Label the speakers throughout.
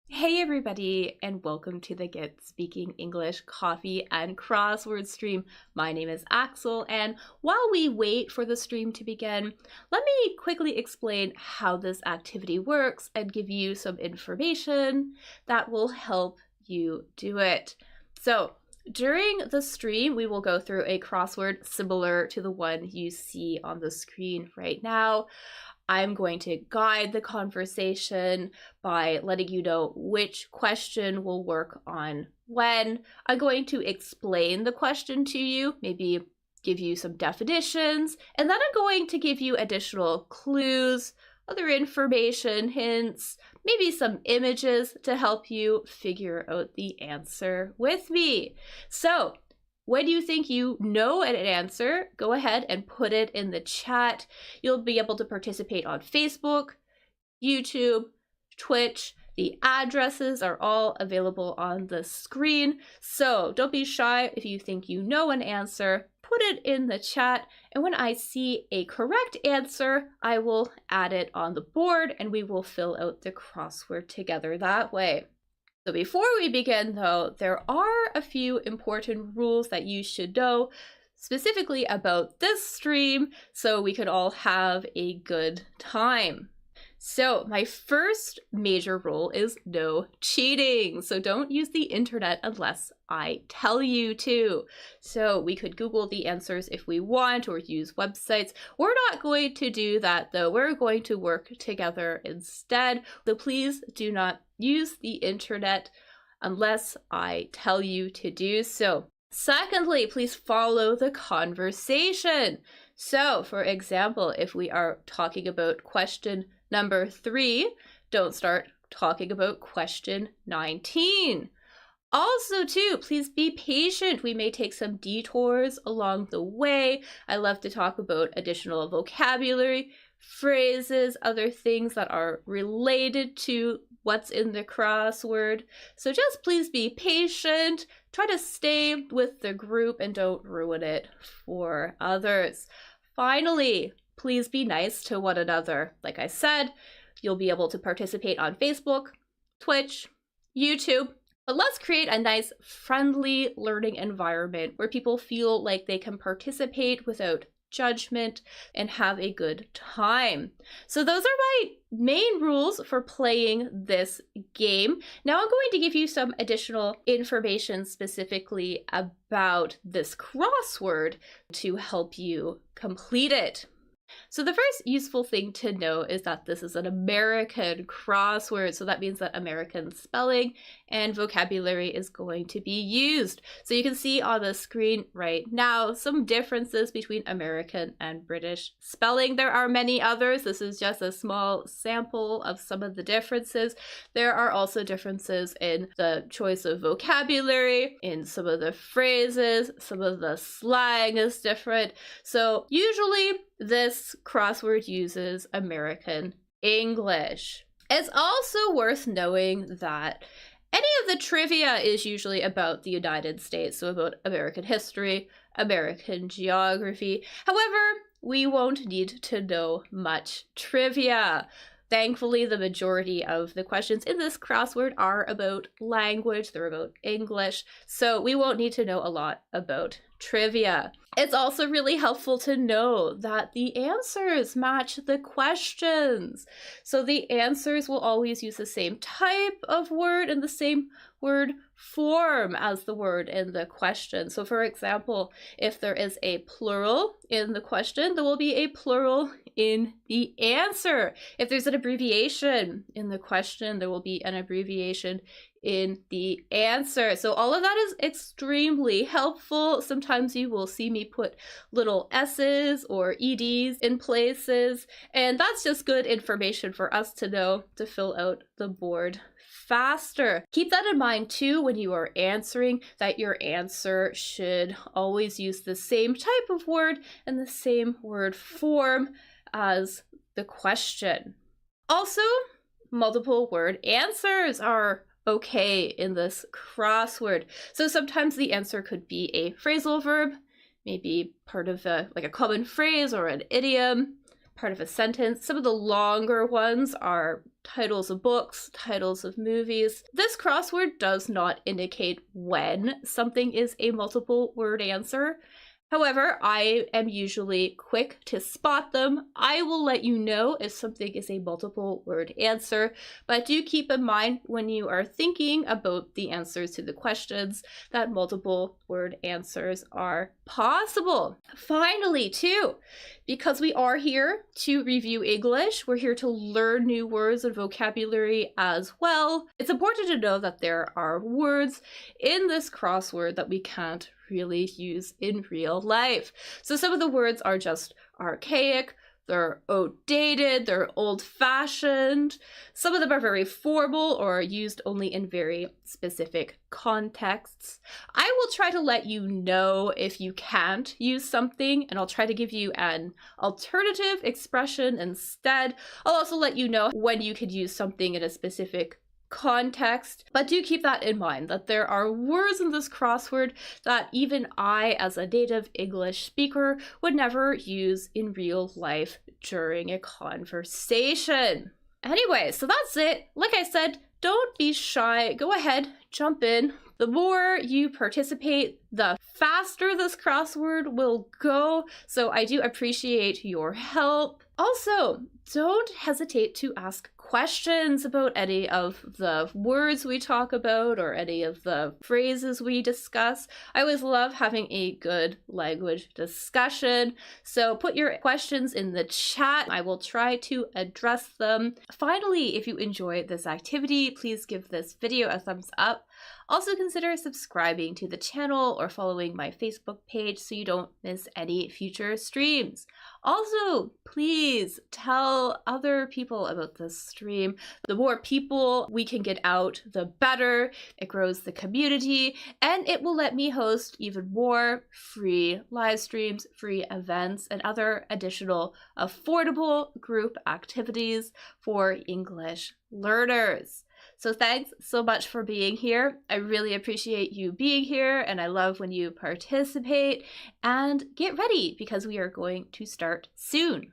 Speaker 1: Hey everybody, and welcome to the Get Speaking English Coffee and Crossword stream. My name is Axel, and while we wait for the stream to begin, let me quickly explain how this activity works and give you some information that will help you do it. So, during the stream, we will go through a crossword similar to the one you see on the screen right now. I'm going to guide the conversation by letting you know which question will work on when. I'm going to explain the question to you, maybe give you some definitions, and then I'm going to give you additional clues, other information, hints, maybe some images to help you figure out the answer with me. So, when you think you know an answer, go ahead and put it in the chat. You'll be able to participate on Facebook, YouTube, Twitch. The addresses are all available on the screen. So don't be shy if you think you know an answer. Put it in the chat, and when I see a correct answer, I will add it on the board and we will fill out the crossword together that way. So before we begin though, there are a few important rules that you should know specifically about this stream so we could all have a good time. So my first major rule is no cheating. So don't use the internet unless I tell you to. So we could Google the answers if we want or use websites. We're not going to do that though. We're going to work together instead. So please do not use the internet unless I tell you to do so. Secondly, please follow the conversation. So for example, if we are talking about question number 3, don't start talking about question 19. Also, too, please be patient. We may take some detours along the way. I love to talk about additional vocabulary, phrases, other things that are related to what's in the crossword. So just please be patient. Try to stay with the group and don't ruin it for others. Finally, please be nice to one another. Like I said, you'll be able to participate on Facebook, Twitch, YouTube, but let's create a nice, friendly learning environment where people feel like they can participate without judgment and have a good time. So those are my main rules for playing this game. Now I'm going to give you some additional information specifically about this crossword to help you complete it. So the first useful thing to know is that this is an American crossword. So that means that American spelling and vocabulary is going to be used. So you can see on the screen right now some differences between American and British spelling. There are many others. This is just a small sample of some of the differences. There are also differences in the choice of vocabulary, in some of the phrases, some of the slang is different. So usually this crossword uses American English. It's also worth knowing that any of the trivia is usually about the United States, so about American history, American geography. However, we won't need to know much trivia. Thankfully, the majority of the questions in this crossword are about language, they're about English, so we won't need to know a lot about trivia. It's also really helpful to know that the answers match the questions. So the answers will always use the same type of word and the same word form as the word in the question. So for example, if there is a plural in the question, there will be a plural in the answer. If there's an abbreviation in the question, there will be an abbreviation in the answer. So all of that is extremely helpful. Sometimes you will see me put little S's or EDs in places, and that's just good information for us to know to fill out the board faster. Keep that in mind too when you are answering, that your answer should always use the same type of word and the same word form as the question. Also, multiple word answers are okay in this crossword. So sometimes the answer could be a phrasal verb, maybe part of a common phrase or an idiom, part of a sentence. Some of the longer ones are titles of books, titles of movies. This crossword does not indicate when something is a multiple word answer. However, I am usually quick to spot them. I will let you know if something is a multiple word answer, but do keep in mind when you are thinking about the answers to the questions that multiple word answers are possible. Finally, too, because we are here to review English, we're here to learn new words and vocabulary as well. It's important to know that there are words in this crossword that we can't really use in real life. So some of the words are just archaic, they're outdated, they're old-fashioned. Some of them are very formal or used only in very specific contexts. I will try to let you know if you can't use something, and I'll try to give you an alternative expression instead. I'll also let you know when you could use something in a specific context, but do keep that in mind that there are words in this crossword that even I, as a native English speaker, would never use in real life during a conversation. Anyway, so that's it. Like I said, don't be shy. Go ahead, jump in. The more you participate, the faster this crossword will go. So I do appreciate your help. Also, don't hesitate to ask questions about any of the words we talk about or any of the phrases we discuss. I always love having a good language discussion. So put your questions in the chat. I will try to address them. Finally, if you enjoy this activity, please give this video a thumbs up. Also consider subscribing to the channel or following my Facebook page so you don't miss any future streams. Also, please tell other people about this stream. The more people we can get out, the better. It grows the community, and it will let me host even more free live streams, free events, and other additional affordable group activities for English learners. So thanks so much for being here. I really appreciate you being here, and I love when you participate. And get ready because we are going to start soon.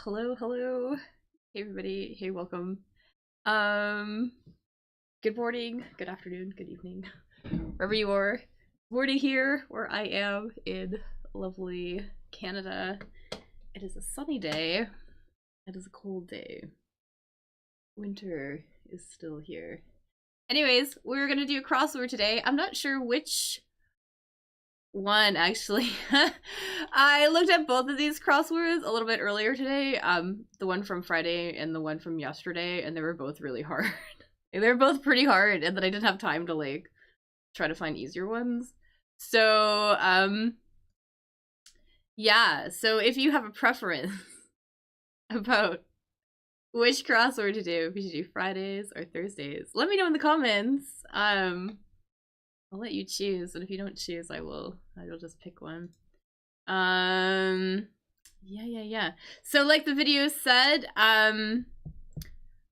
Speaker 1: Hello, hello. Hey everybody. Hey, welcome. Good morning, good afternoon, good evening, wherever you are. Morning here, where I am in lovely Canada. It is a sunny day. It is a cold day. Winter is still here. Anyways, we're gonna do a crossword today. I'm not sure which one actually. I looked at both of these crosswords a little bit earlier today. The one from Friday and the one from yesterday, and they were both really hard. They were both pretty hard, and then I didn't have time to like try to find easier ones. So, yeah. So if you have a preference about which crossword to do, if you should do Fridays or Thursdays, let me know in the comments. I'll let you choose, and if you don't choose, I will just pick one. Yeah. So like the video said,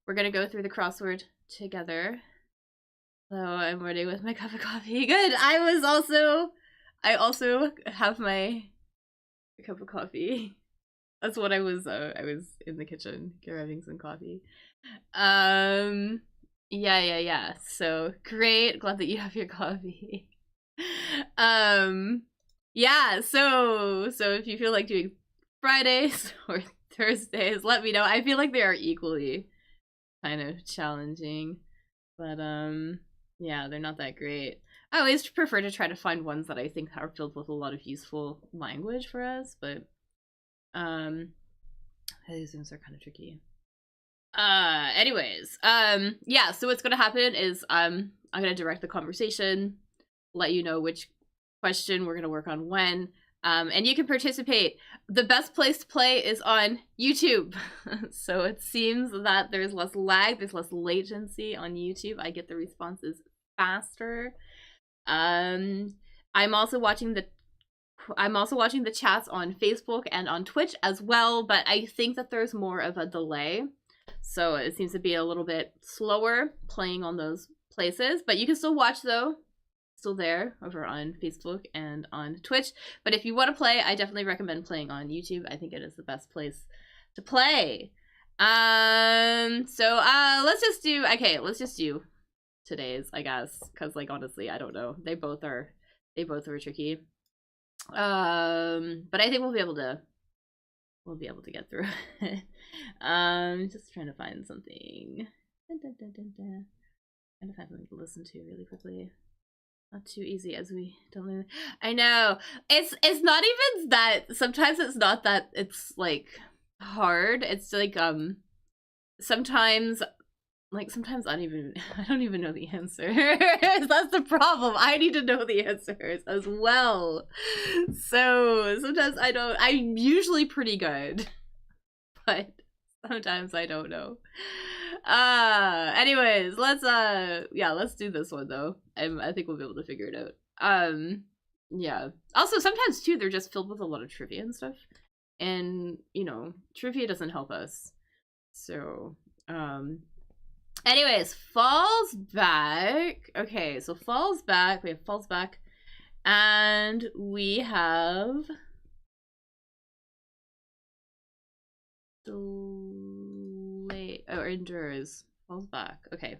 Speaker 1: we're gonna go through the crossword together. So I'm ready with my cup of coffee. Good. I also have my cup of coffee. That's what I was in the kitchen grabbing some coffee. Yeah. So great. Glad that you have your coffee. Yeah, so if you feel like doing Fridays or Thursdays, let me know. I feel like they are equally kind of challenging, but yeah, they're not that great. I always prefer to try to find ones that I think are filled with a lot of useful language for us, but these ones are kind of tricky. Anyways, yeah, so what's gonna happen is I'm gonna direct the conversation, let you know which question we're gonna work on when, and you can participate. The best place to play is on YouTube. So it seems that there's less lag, there's less latency on YouTube. I get the responses faster. I'm also watching the chats on Facebook and on Twitch as well, but I think that there's more of a delay. So it seems to be a little bit slower playing on those places, but you can still watch though. Still there over on Facebook and on Twitch. But if you want to play, I definitely recommend playing on YouTube. I think it is the best place to play. So let's just do today's, I guess, because like honestly, I don't know. They both are tricky. But I think we'll be able to get through it. Just trying to find something. Trying to find something to listen to really quickly. Not too easy as we don't learn. I know. It's not even that, sometimes it's not that it's like hard. It's like sometimes I don't even know the answer. That's the problem. I need to know the answers as well. So sometimes I'm usually pretty good, but sometimes I don't know. Anyways, let's do this one though. I think we'll be able to figure it out. Yeah. Also, sometimes too, they're just filled with a lot of trivia and stuff, and you know, trivia doesn't help us. So, anyways, falls back. Okay, so falls back. We have falls back, and we have delay or endures. Falls back. Okay,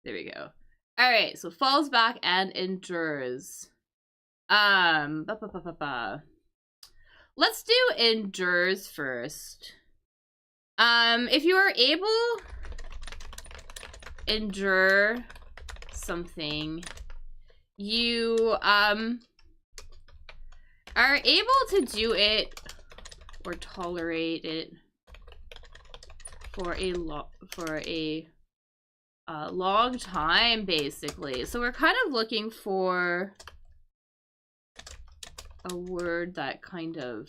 Speaker 1: there we go. All right, so falls back and endures. Let's do endures first. If you are able endure something, you are able to do it or tolerate it for a long time, basically. So we're kind of looking for a word that kind of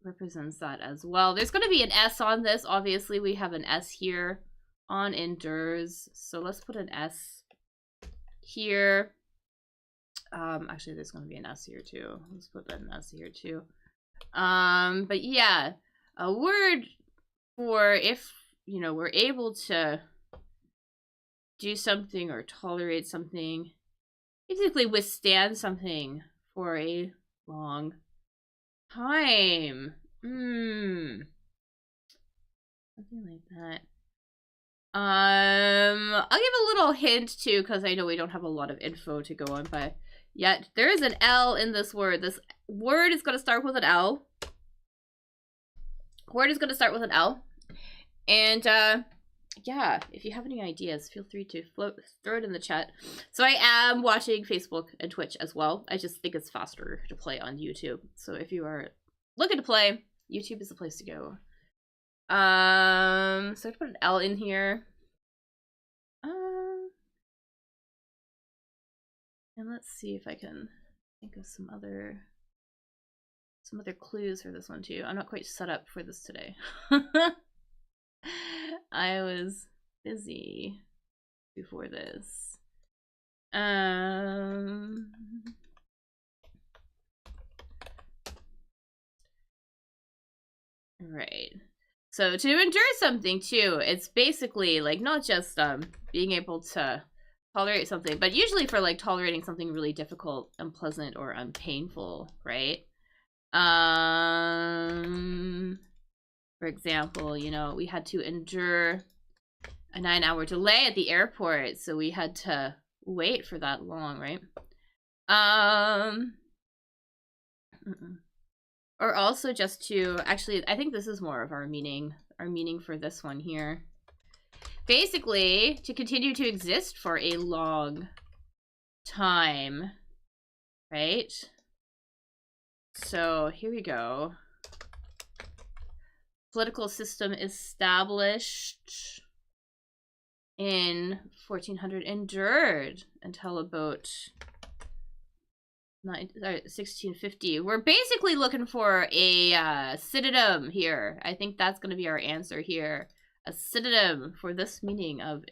Speaker 1: represents that as well. There's going to be an S on this. Obviously, we have an S here on endures. So let's put an S here. Actually, there's going to be an S here too. Let's put an S here too. But yeah, a word for if, you know, we're able to do something or tolerate something, basically withstand something for a long time. Something like that. I'll give a little hint too, because I know we don't have a lot of info to go on by yet. There is an L in this word. This word is going to start with an L. Word is going to start with an L. And yeah, if you have any ideas, feel free to throw it in the chat. So I am watching Facebook and Twitch as well. I just think it's faster to play on YouTube. So if you are looking to play, YouTube is the place to go. So I have to put an L in here. And let's see if I can think of some other clues for this one too. I'm not quite set up for this today. I was busy before this. Right. So to endure something too, it's basically like not just being able to tolerate something, but usually for like tolerating something really difficult, unpleasant, or unpainful, right? For example, you know, we had to endure a 9-hour delay at the airport, so we had to wait for that long, right? Or also just to, actually, I think this is more of our meaning for this one here. Basically, to continue to exist for a long time, right? So here we go. Political system established in 1400 endured until about 1650. We're basically looking for a synonym here. I think that's going to be our answer here. A synonym for this meaning of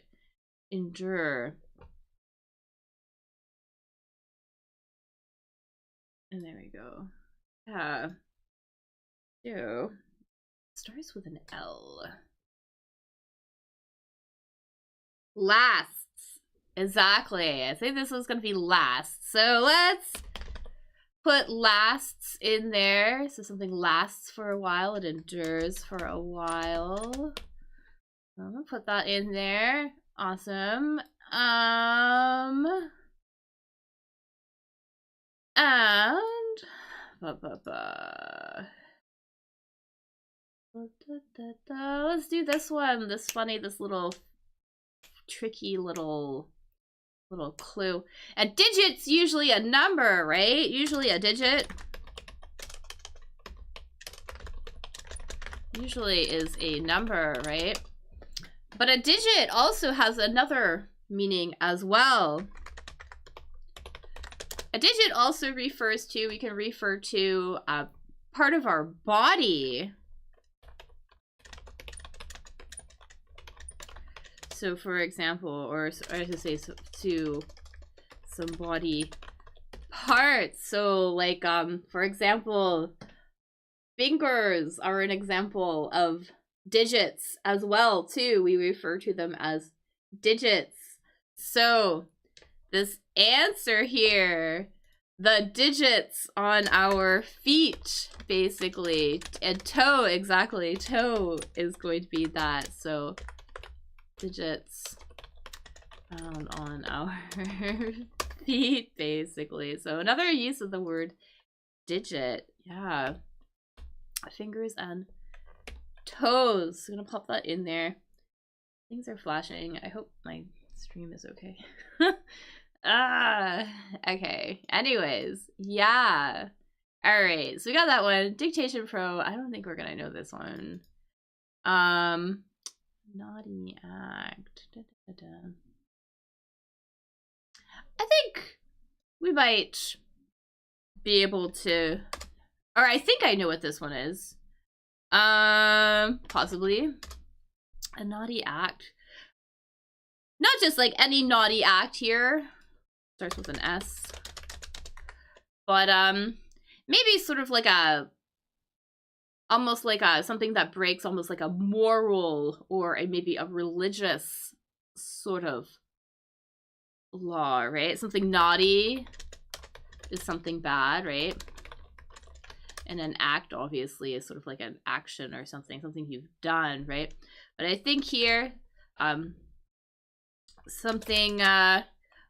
Speaker 1: endure. And there we go. Yeah. So, starts with an L. Lasts. Exactly. I think this was going to be last. So let's put lasts in there. So something lasts for a while. It endures for a while. I'm going to put that in there. Awesome. And let's do this one. This little tricky little clue. A digit's usually a number, right? Usually a digit usually is a number, right? But a digit also has another meaning as well. A digit also refers to, we can refer to a part of our body. So for example, or I should say to some body parts. So like, for example, fingers are an example of digits as well too. We refer to them as digits. So this answer here, the digits on our feet, basically, and toe, exactly, toe is going to be that. So digits found on our feet, basically. So another use of the word digit. Yeah, fingers and toes. I'm gonna pop that in there. Things are flashing. I hope my stream is okay. Okay. Anyways, yeah. All right, so we got that one. Dictation Pro. I don't think we're gonna know this one. Naughty act. I think we might be able to, or I think I know what this one is. Possibly a naughty act. Not just like any naughty act here. Starts with an S. But maybe sort of like a, almost like a something that breaks almost like a moral or maybe a religious sort of law, right? Something naughty is something bad, right? And an act obviously is sort of like an action or something you've done, right? But I think here, something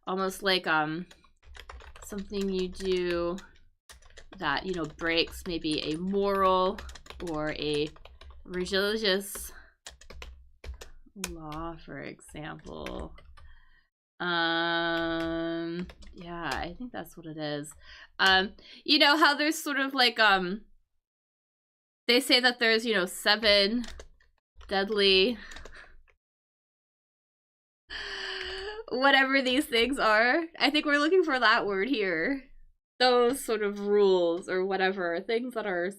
Speaker 1: almost like something you do that, you know, breaks maybe a moral or a religious law, for example. Yeah, I think that's what it is. You know how there's sort of like, they say that there's, you know, 7 deadly whatever these things are. I think we're looking for that word here. Those sort of rules or whatever, things that are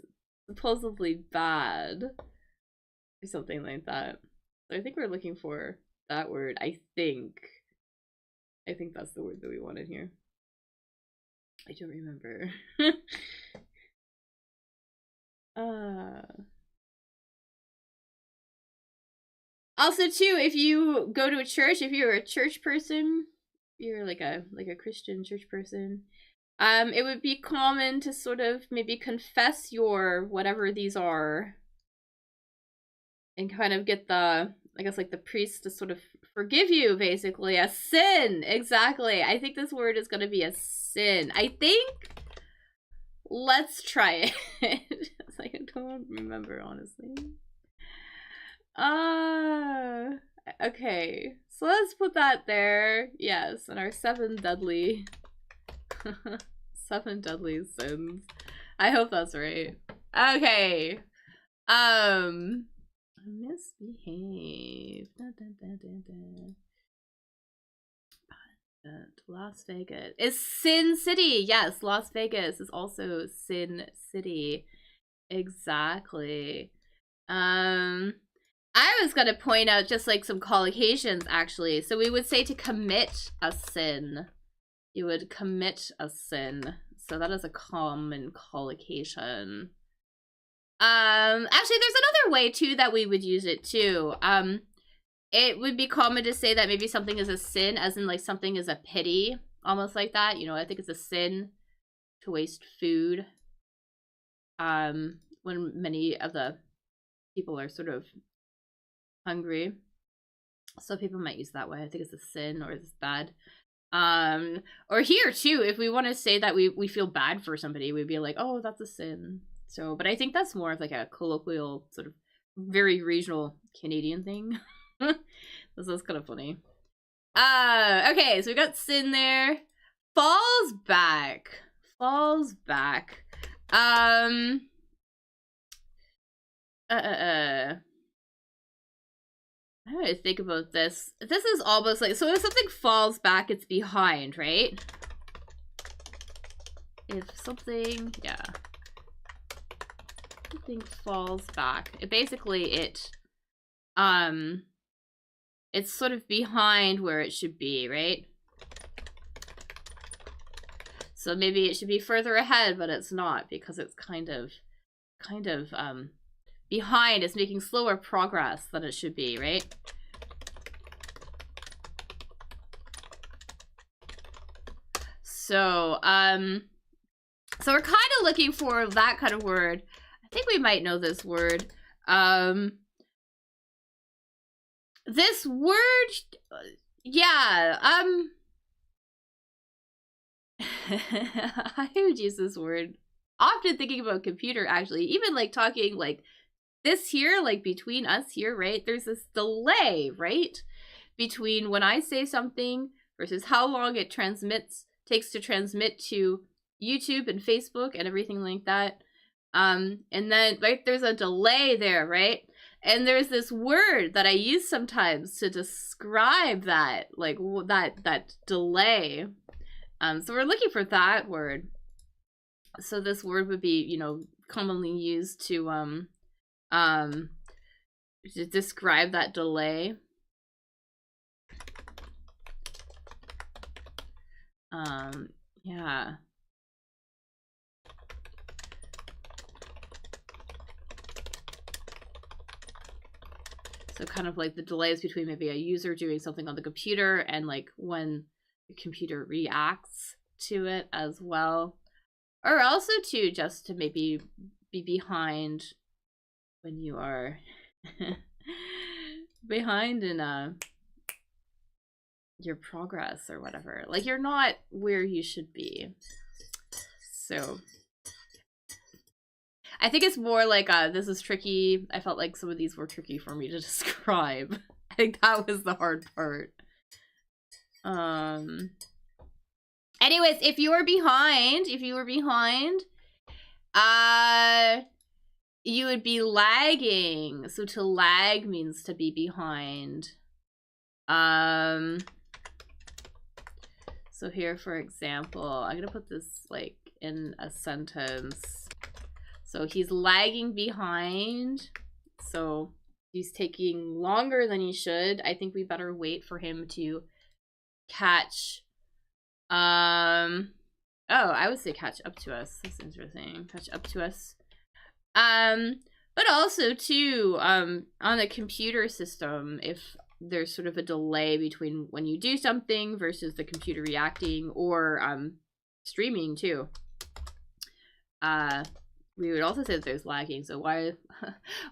Speaker 1: supposedly bad or something like that. So I think we're looking for that word. I think that's the word that we wanted here. I don't remember. Also too, if you go to a church, if you're a church person, you're like a Christian church person, it would be common to sort of maybe confess your whatever these are and kind of get the, I guess, like the priest to sort of forgive you, basically. A sin, exactly. I think this word is going to be a sin. I think, let's try it. It's like, I don't remember, honestly. Okay, so let's put that there. Yes, and our 7 deadly 7 deadly sins. I hope that's right. Okay. Misbehave. Las Vegas is Sin City. Yes, Las Vegas is also Sin City. Exactly. I was gonna point out just like some collocations actually. So we would say to commit a sin. You would commit a sin. So that is a common collocation. Actually there's another way too that we would use it too. It would be common to say that maybe something is a sin, as in like something is a pity, almost like that. You know, I think it's a sin to waste food. When many of the people are sort of hungry. So people might use that way. I think it's a sin or it's bad. Or here too, if we want to say that we feel bad for somebody, we'd be like, oh, that's a sin. So, but I think that's more of like a colloquial, sort of very regional Canadian thing. This is kind of funny. Okay, so we got sin there. Falls back. Falls back. I'm trying to think about this. This is almost like, so if something falls back, it's behind, right? If something, yeah. Something falls back. It basically, it's sort of behind where it should be, right? So maybe it should be further ahead, but it's not because it's kind of behind. It's making slower progress than it should be, right? So, so we're kind of looking for that kind of word. I think we might know this word. This word, yeah, I would use this word often thinking about computer, actually, even like talking like this here, like between us here, right? There's this delay, right? Between when I say something versus how long it takes to transmit to YouTube and Facebook and everything like that. And then, right, there's a delay there, right? And there's this word that I use sometimes to describe that, like that delay. So we're looking for that word. So this word would be, you know, commonly used to describe that delay. Yeah. So kind of like the delays between maybe a user doing something on the computer and like when the computer reacts to it as well. Or also too, just to maybe be behind when you are behind in your progress or whatever. Like you're not where you should be. So I think it's more like this is tricky. I felt like some of these were tricky for me to describe. I think that was the hard part. Anyways, if you were behind, you would be lagging. So to lag means to be behind. So here, for example, I'm gonna put this like in a sentence. So he's lagging behind. So he's taking longer than he should. I think we better wait for him to catch. Oh, I would say catch up to us. That's interesting. Catch up to us. But also too, on the computer system, if there's sort of a delay between when you do something versus the computer reacting, or streaming too. We would also say that there's lagging. So why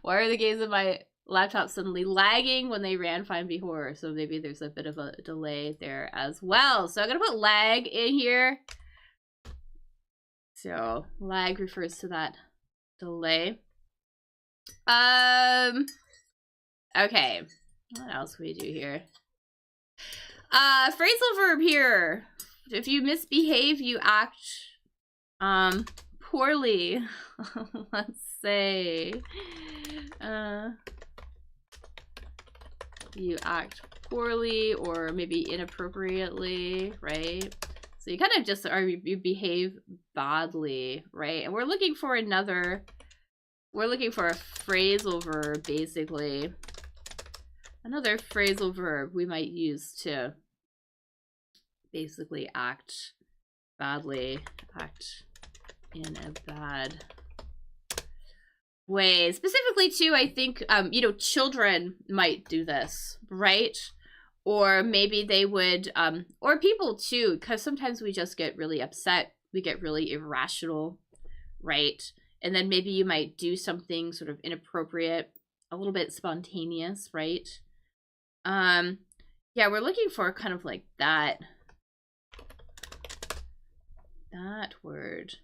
Speaker 1: are the games of my laptop suddenly lagging when they ran fine before? So maybe there's a bit of a delay there as well. So I'm gonna put lag in here. So lag refers to that delay. Okay. What else can we do here? Phrasal verb here. If you misbehave, you act poorly. Let's say you act poorly or maybe inappropriately, right? So you kind of just you behave badly, right? And we're looking for a phrasal verb, basically. Another phrasal verb we might use to basically act badly, act in a bad way. Specifically too, I think, you know, children might do this, right? Or maybe they would, or people too, because sometimes we just get really upset. We get really irrational, right? And then maybe you might do something sort of inappropriate, a little bit spontaneous, right? Yeah, we're looking for kind of like that word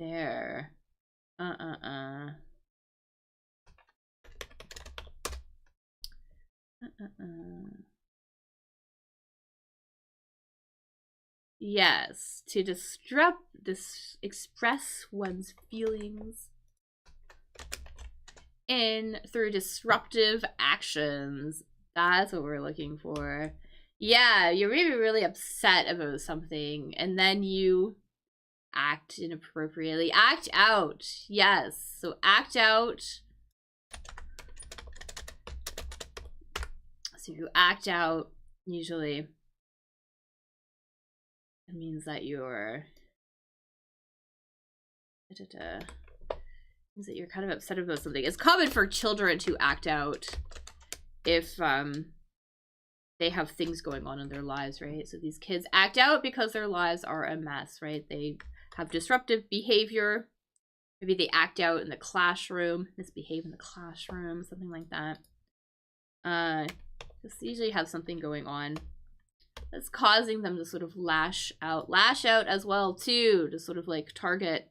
Speaker 1: there. Yes, to express one's feelings through disruptive actions. That's what we're looking for. Yeah, you're maybe really upset about something, and then you act inappropriately. Act out. Yes. So act out. So you act out, usually it means that you're means that you're kind of upset about something. It's common for children to act out if they have things going on in their lives, right? So these kids act out because their lives are a mess, right? They have disruptive behavior. Maybe they act out in the classroom, misbehave in the classroom, something like that. Just usually have something going on that's causing them to sort of lash out as well too, to sort of like target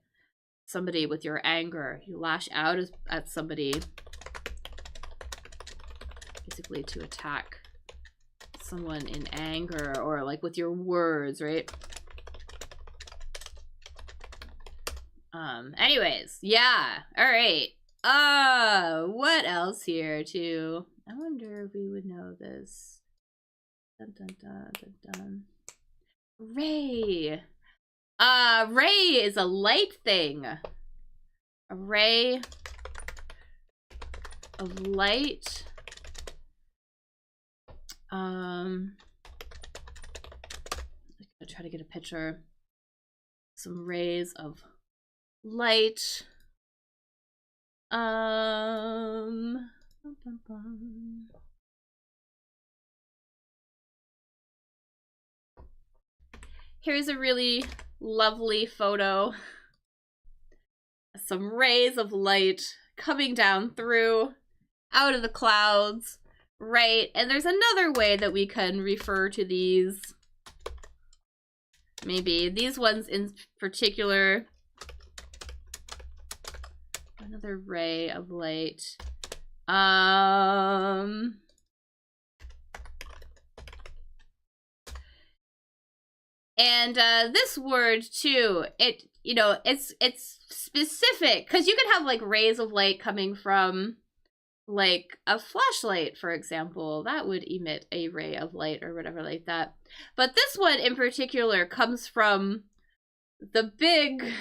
Speaker 1: somebody with your anger. You lash out at somebody, basically to attack someone in anger, or like with your words, right? Anyways, yeah. All right. What else here too? I wonder if we would know this. Dun, dun, dun, dun, dun. Ray. Ray is a light thing. A ray of light. I'm gonna try to get a picture. Some rays of light. Here's a really lovely photo. Some rays of light coming down through, out of the clouds, right? And there's another way that we can refer to these. Maybe these ones in particular. Another ray of light. And this word too, it, you know, it's specific because you can have like rays of light coming from like a flashlight, for example. That would emit a ray of light or whatever like that. But this one in particular comes from the big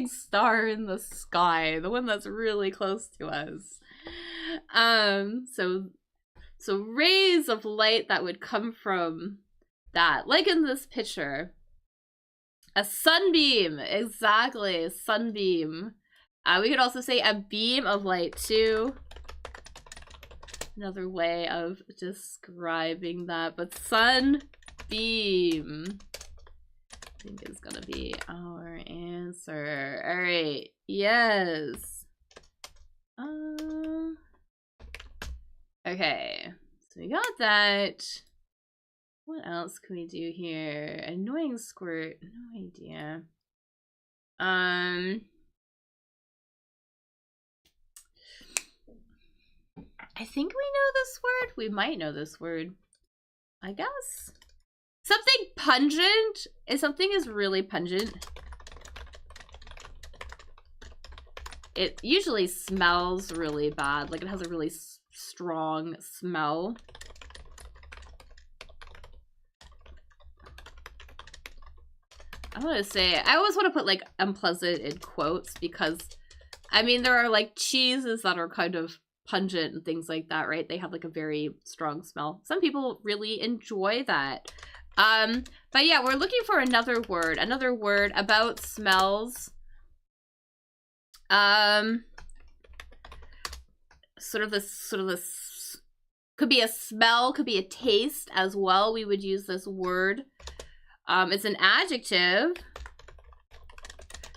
Speaker 1: star in the sky, the one that's really close to us. So rays of light that would come from that, like in this picture. A sunbeam, exactly, a sunbeam. We could also say a beam of light too. Another way of describing that, but sunbeam, I think is gonna be our answer. All right, yes. Okay, so we got that. What else can we do here? Annoying squirt, no idea. I think we know this word. We might know this word, I guess. Something pungent. If something is really pungent, it usually smells really bad. Like it has a really strong smell. I want to say, I always want to put like unpleasant in quotes because, I mean, there are like cheeses that are kind of pungent and things like that, right? They have like a very strong smell. Some people really enjoy that. But yeah, we're looking for another word about smells. Sort of this could be a smell, could be a taste as well. We would use this word. It's an adjective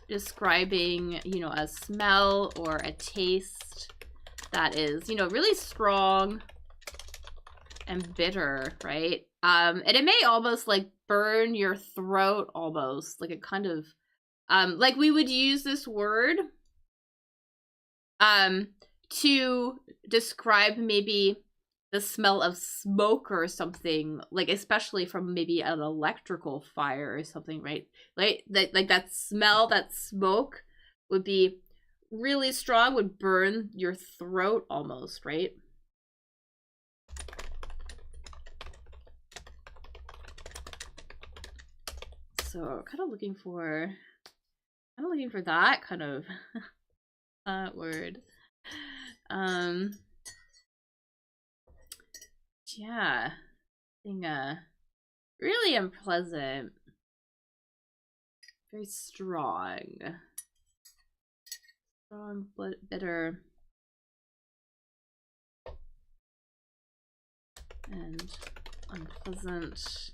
Speaker 1: describing, you know, a smell or a taste that is, you know, really strong and bitter, right? And it may almost like burn your throat almost, like it kind of, like we would use this word to describe maybe the smell of smoke or something, like especially from maybe an electrical fire or something, right? Like that smell, that smoke would be really strong, would burn your throat almost, right? So kind of looking for that kind of word. Yeah, being really unpleasant, very strong, bitter, and unpleasant.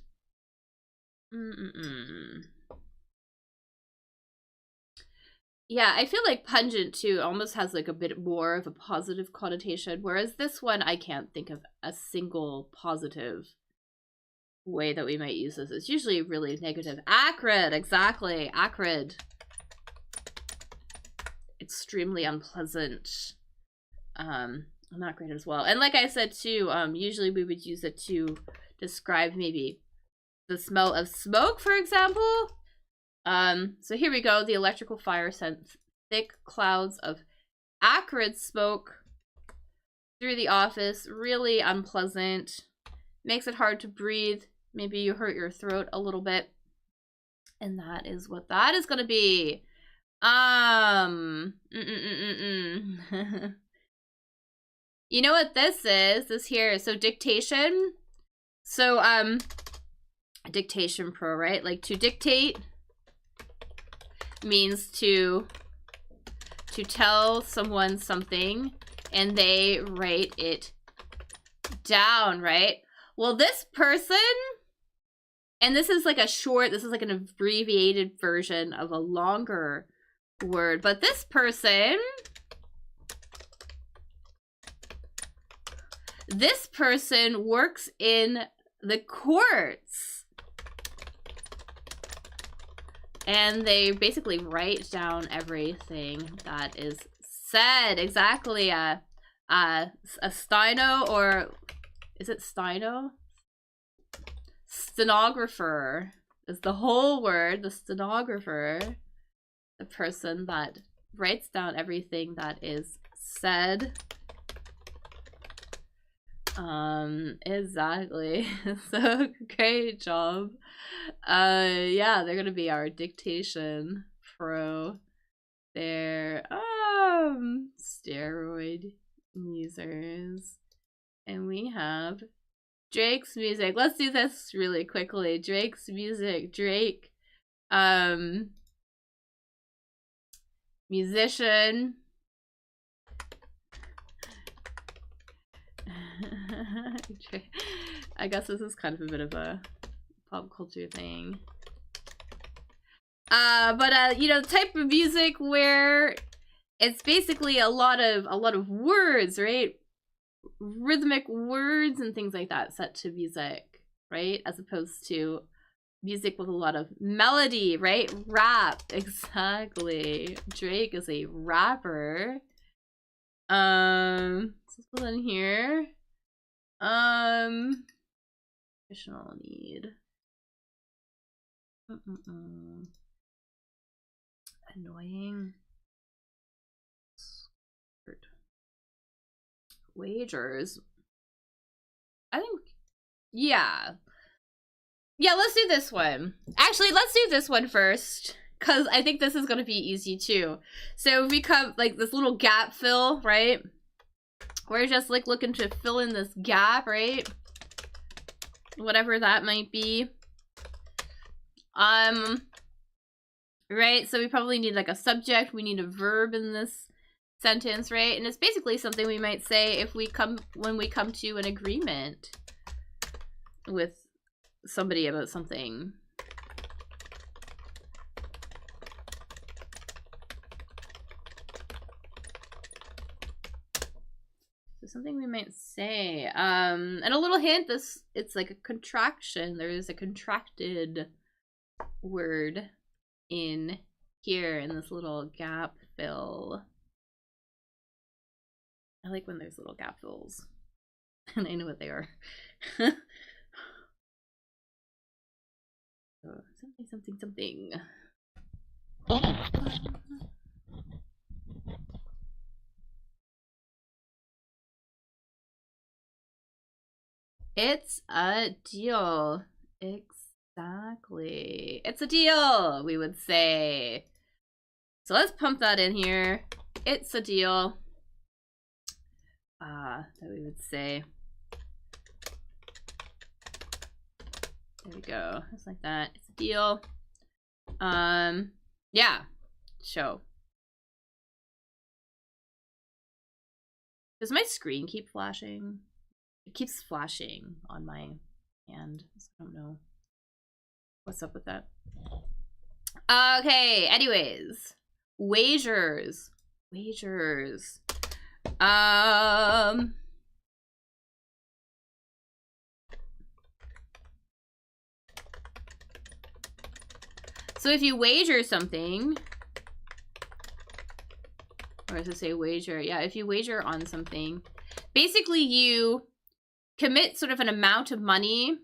Speaker 1: Yeah, I feel like pungent too almost has like a bit more of a positive connotation, whereas this one I can't think of a single positive way that we might use this. It's usually really negative. Acrid, exactly, acrid. Extremely unpleasant. Not great as well. And like I said too, usually we would use it to describe maybe the smell of smoke, for example. So here we go. The electrical fire sent thick clouds of acrid smoke through the office. Really unpleasant. Makes it hard to breathe. Maybe you hurt your throat a little bit. And that is what that is going to be. You know what this is? This here. So dictation. So, dictation pro, right? Like to dictate means to tell someone something and they write it down, right? Well, this person, and this is like a short, this is like an abbreviated version of a longer word, but this person works in the courts. And they basically write down everything that is said. Exactly. A A steno, or is it steno? Stenographer is the whole word. The stenographer, the person that writes down everything that is said. Exactly. So great job. Yeah, they're gonna be our dictation pro. They're steroid users. And we have Drake's music. Let's do this really quickly. Drake's music. Drake, musician. I guess this is kind of a bit of a pop culture thing. But you know, type of music where it's basically a lot of words, right? Rhythmic words and things like that set to music, right? As opposed to music with a lot of melody, right? Rap, exactly. Drake is a rapper. Let's put in here. Additional need. Annoying. Wagers. I think, yeah. Yeah, let's do this one. Actually, let's do this one first, because I think this is going to be easy too. So if we come, like, this little gap fill, right? We're just, like, looking to fill in this gap, right? Whatever that might be. Right, so we probably need, like, a subject. We need a verb in this sentence, right? And it's basically something we might say if we when we come to an agreement with somebody about something. So something we might say. And a little hint, it's like a contraction. There is a contracted word in here in this little gap fill. I like when there's little gap fills. And I know what they are. Something. It's a deal. Exactly. It's a deal, we would say. So let's pump that in here. It's a deal. That we would say. There we go. Just like that. It's a deal. Yeah. Show. Does my screen keep flashing? It keeps flashing on my hand. So I don't know what's up with that. Okay, anyways. Wagers. Wagers. So if you wager something, or does it say wager? Yeah, if you wager on something, basically you commit sort of an amount of money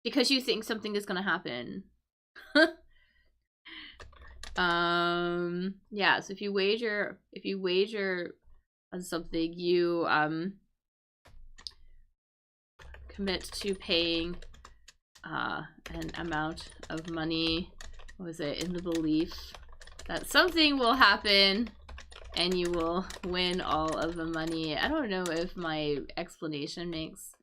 Speaker 1: because you think something is going to happen. Yeah, so if you wager on something, you commit to paying an amount of money, what was it, in the belief that something will happen and you will win all of the money. I don't know if my explanation makes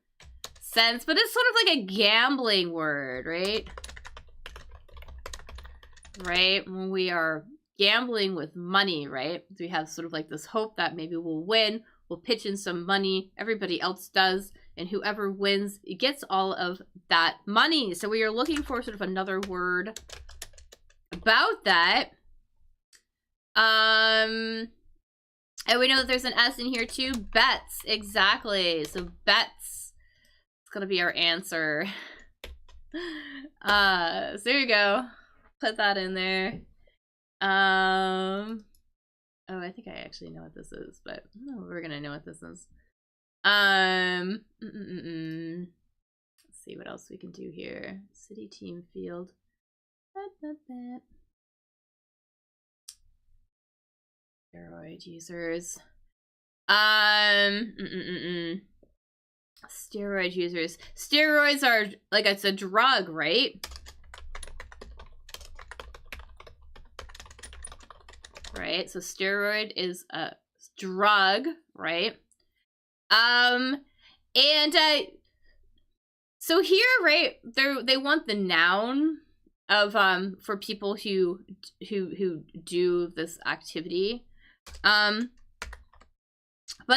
Speaker 1: sense, but it's sort of like a gambling word, right? Right? When we are gambling with money, right? We have sort of like this hope that maybe we'll win, we'll pitch in some money, everybody else does, and whoever wins gets all of that money. So we are looking for sort of another word about that. And we know that there's an S in here too. Bets, exactly. So bets, it's gonna be our answer. So there you go. Put that in there. Oh, I think I actually know what this is, but we're gonna know what this is. Let's see what else we can do here. City team field. Steroid users. Steroid users. Steroids are like, it's a drug, right? Right, so steroid is a drug, right? So here, right, they want the noun of for people who do this activity. But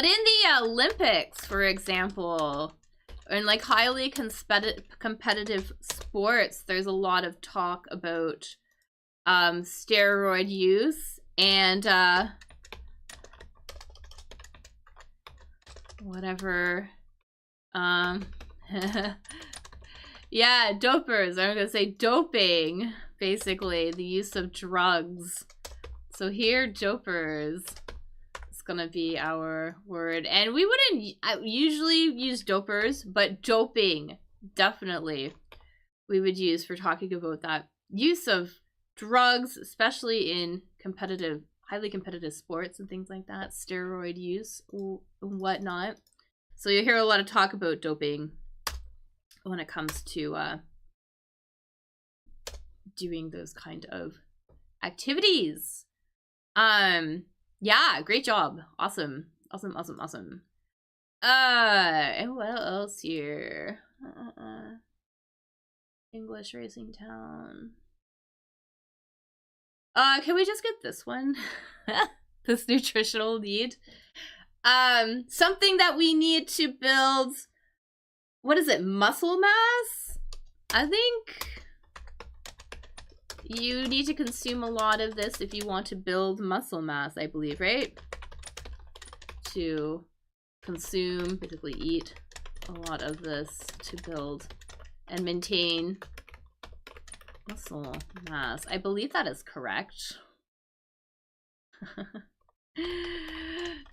Speaker 1: in the Olympics, for example, in like highly competitive sports, there's a lot of talk about steroid use and whatever. Yeah, dopers. I'm gonna say doping, basically, the use of drugs. So here, dopers is gonna be our word. And we wouldn't usually use dopers, but doping, definitely, we would use for talking about that use of drugs, especially in highly competitive sports and things like that, steroid use and whatnot. So you hear a lot of talk about doping when it comes to doing those kind of activities. Yeah, great job. Awesome. And what else here? English Racing Town. Can we just get this one? This nutritional need. Something that we need to build, what is it, muscle mass? I think you need to consume a lot of this if you want to build muscle mass, I believe, right? To consume, basically eat a lot of this to build and maintain muscle mass. I believe that is correct.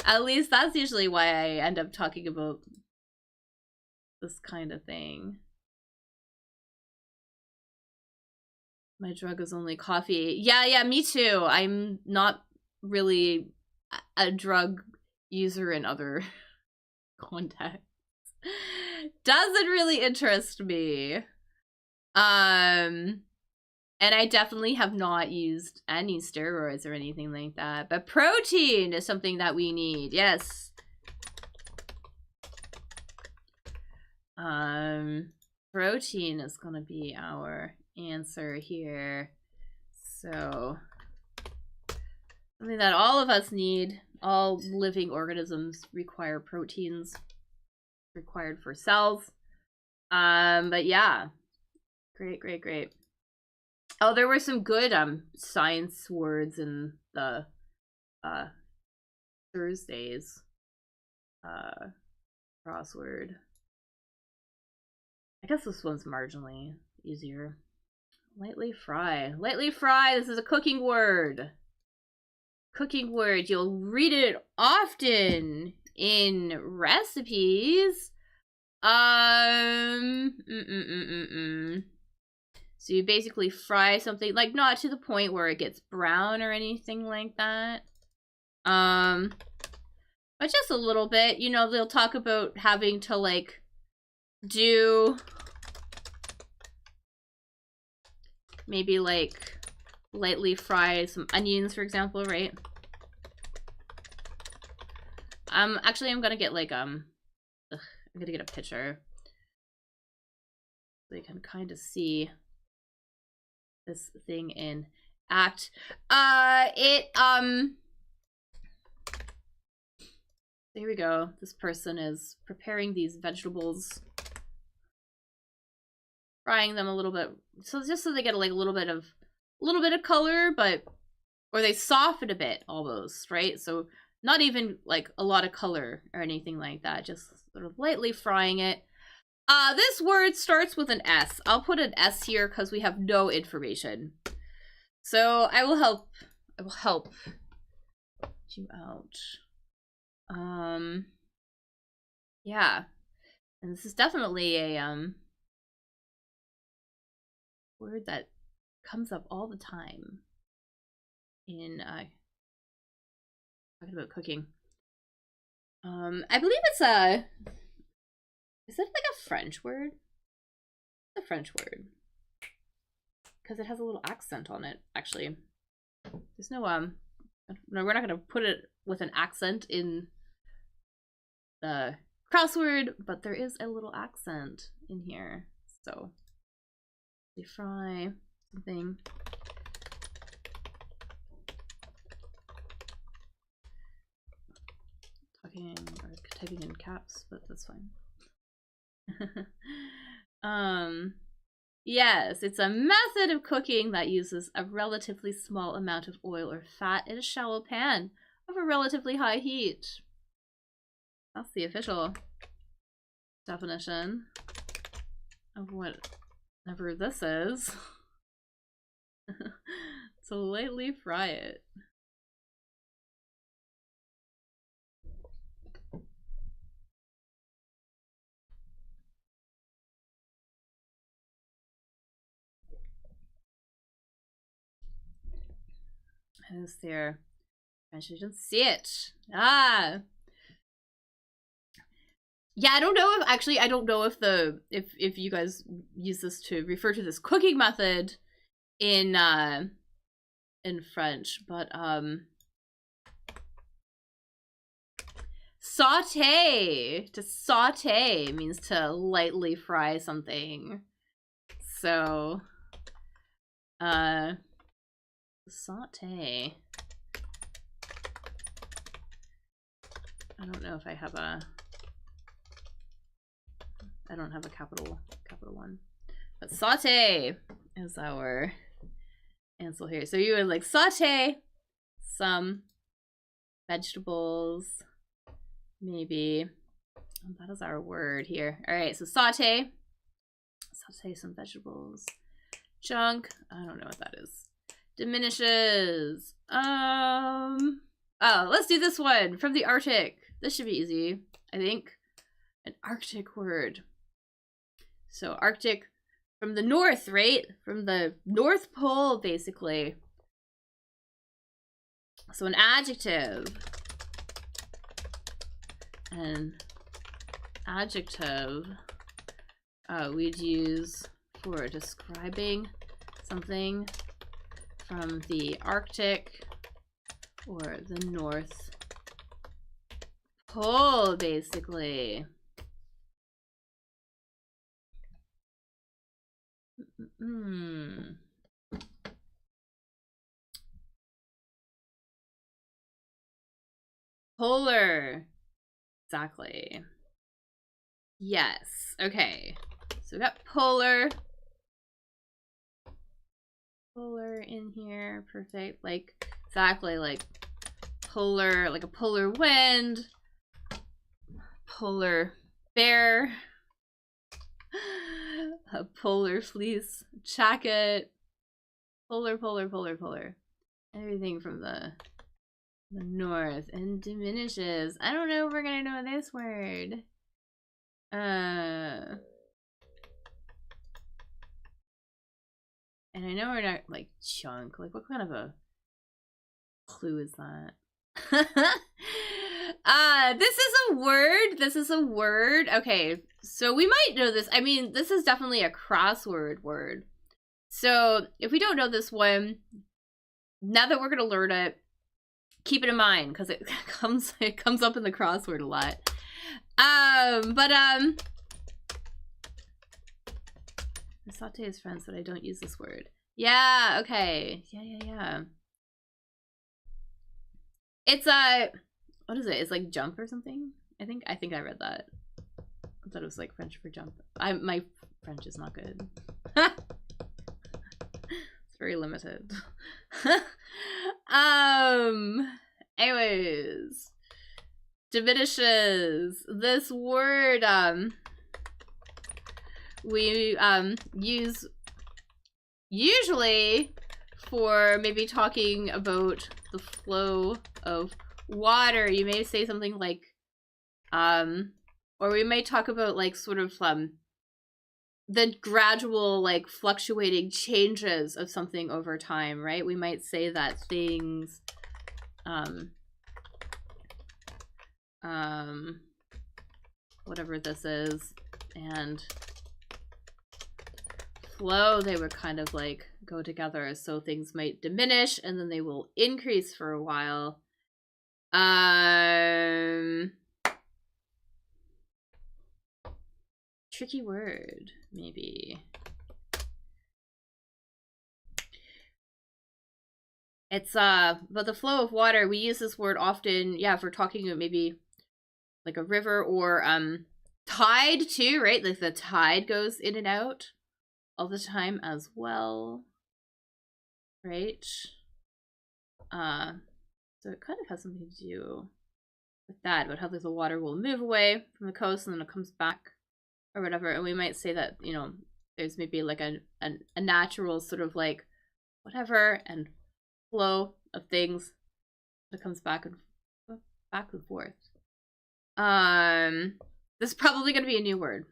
Speaker 1: At least that's usually why I end up talking about this kind of thing. My drug is only coffee. Yeah, me too. I'm not really a drug user in other contexts. Doesn't really interest me. And I definitely have not used any steroids or anything like that. But protein is something that we need. Yes. Protein is going to be our answer here. So, something that all of us need. All living organisms require proteins. Required for cells. But yeah. Great. Oh, there were some good science words in the Thursday's crossword. I guess this one's marginally easier. Lightly fry. Lightly fry, this is a cooking word. Cooking word. You'll read it often in recipes. So you basically fry something, like not to the point where it gets brown or anything like that. But just a little bit. You know, they'll talk about having to like do maybe like lightly fry some onions, for example, right? Actually I'm gonna get like I'm gonna get a picture so you can kind of see this thing in act. There we go. This person is preparing these vegetables, frying them a little bit, so just so they get like a little bit of color, but or they soften a bit almost, right? So not even like a lot of color or anything like that, just sort of lightly frying it. This word starts with an S. I'll put an S here because we have no information. So I will help you out. Yeah. And this is definitely a word that comes up all the time in talking about cooking. I believe it's is it like a French word? It's a French word. Because it has a little accent on it, actually. There's no no, we're not gonna put it with an accent in the crossword, but there is a little accent in here. So they fry something. Talking or typing in caps, but that's fine. Yes, it's a method of cooking that uses a relatively small amount of oil or fat in a shallow pan of a relatively high heat. That's the official definition of whatever this is. To lightly fry it. Is there? I shouldn't see it. Ah. Yeah, I don't know if actually I don't know if if you guys use this to refer to this cooking method in French, but saute. To saute means to lightly fry something. So saute. I don't know if I have a I don't have a capital one. But saute is our answer here. So you would like saute some vegetables, maybe. Oh, that is our word here. All right, so saute some vegetables. Chunk, I don't know what that is. Diminishes. Oh, let's do this one from the Arctic. This should be easy, I think. An Arctic word. So Arctic from the north, right? From the North Pole, basically. So an adjective. An adjective we'd use for describing something from the Arctic or the North Pole, basically. Polar. Exactly. Yes. Okay. So we got polar. Polar in here. Perfect. Like, exactly like polar, like a polar wind. Polar bear. A polar fleece jacket. Polar. Everything from the north and diminishes. I don't know if we're gonna know this word. And I know we're not like chunk. Like, what kind of a clue is that? This is a word. This is a word. Okay, so we might know this. I mean, this is definitely a crossword word. So if we don't know this one, now that we're gonna learn it, keep it in mind because it comes up in the crossword a lot. The saute is French, but I don't use this word. Yeah. Okay. Yeah. It's what is it? It's like jump or something. I think I read that. I thought it was like French for jump. My French is not good. It's very limited. Anyways, diminishes. This word we use usually for maybe talking about the flow of water, you may say something like, or we may talk about like sort of the gradual like fluctuating changes of something over time, right? We might say that things whatever this is, and flow, they would kind of like go together. So things might diminish and then they will increase for a while. Tricky word, maybe. It's but the flow of water, we use this word often, yeah, if we're talking about maybe like a river or tide too, right? Like the tide goes in and out all the time as well, right? So it kind of has something to do with that, about how the water will move away from the coast and then it comes back or whatever. And we might say that, you know, there's maybe like a natural sort of like whatever and flow of things that comes back and forth. This is probably going to be a new word.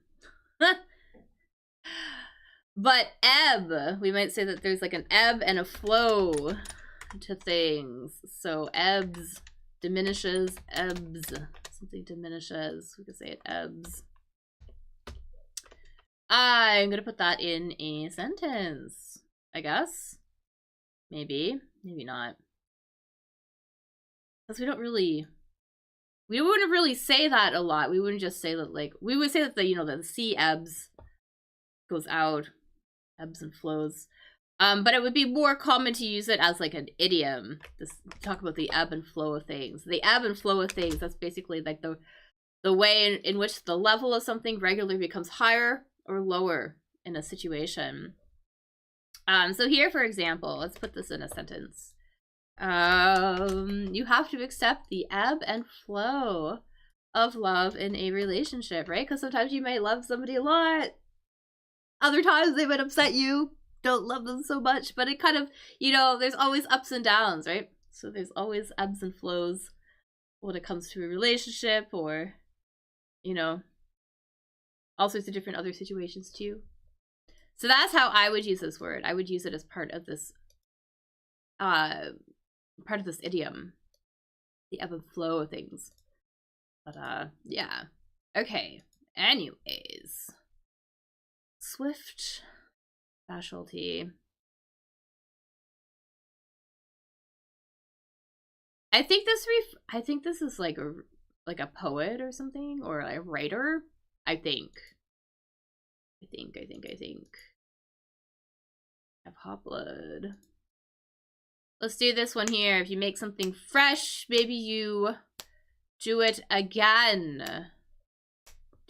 Speaker 1: But ebb, we might say that there's like an ebb and a flow to things. So ebbs, diminishes, ebbs. Something diminishes. We could say it ebbs. I'm gonna put that in a sentence, I guess. Maybe, maybe not. Because we wouldn't really say that a lot. We wouldn't just say that, like, we would say that the, you know, the sea ebbs, goes out, ebbs and flows. But it would be more common to use it as like an idiom. Just talk about the ebb and flow of things. The ebb and flow of things, that's basically like the way in which the level of something regularly becomes higher or lower in a situation. So here, for example, let's put this in a sentence. You have to accept the ebb and flow of love in a relationship, right? Because sometimes you might love somebody a lot. Other times they might upset you. Don't love them so much. But it kind of, you know, there's always ups and downs, right? So there's always ebbs and flows when it comes to a relationship or, you know, all sorts of different other situations too. So that's how I would use this word. I would use it as part of this idiom, the ebb and flow of things. But yeah. Okay. Anyways, swift specialty. I think this is like a poet or something, or a writer. I think. Have hot blood. Let's do this one here. If you make something fresh, maybe you do it again.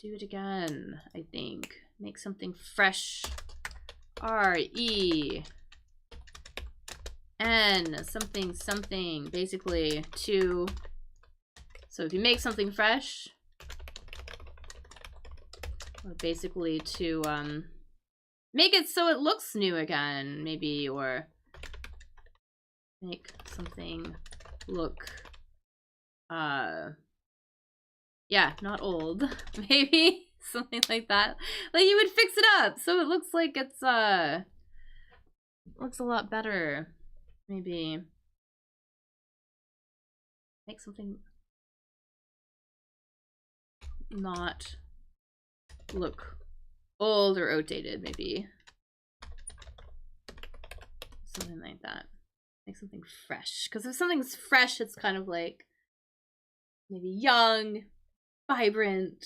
Speaker 1: Do it again, I think. Make something fresh. R-E-N something, basically to. So if you make something fresh, or basically to make it so it looks new again, maybe, or make something look yeah, not old, maybe. Something like that. Like you would fix it up so it looks like it's looks a lot better. Maybe make something not look old or outdated, maybe. Something like that. Make something fresh. Because if something's fresh, it's kind of like maybe young, vibrant.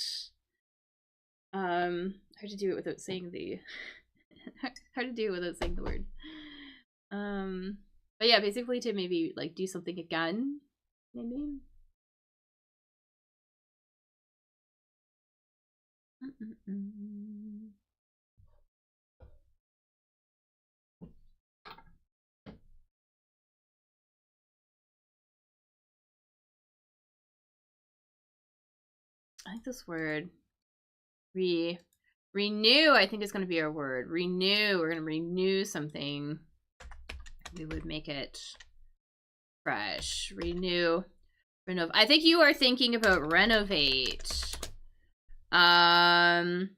Speaker 1: Hard to do it without saying the hard to do it without saying the word. But yeah, basically to maybe like do something again, maybe. I think this word renew, I think is going to be our word. Renew. We're going to renew something. We would make it fresh. Renew. I think you are thinking about renovate. And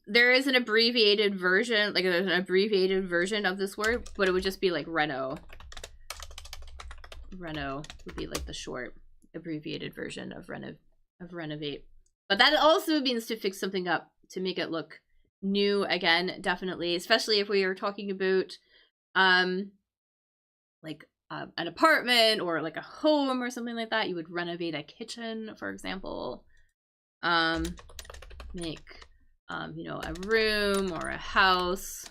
Speaker 1: there is an abbreviated version, like there's an abbreviated version of this word, but it would just be like reno. Reno would be like the short abbreviated version of renovate. But that also means to fix something up, to make it look new again, definitely, especially if we are talking about like an apartment or like a home or something like that. You would renovate a kitchen, for example. Make you know, a room or a house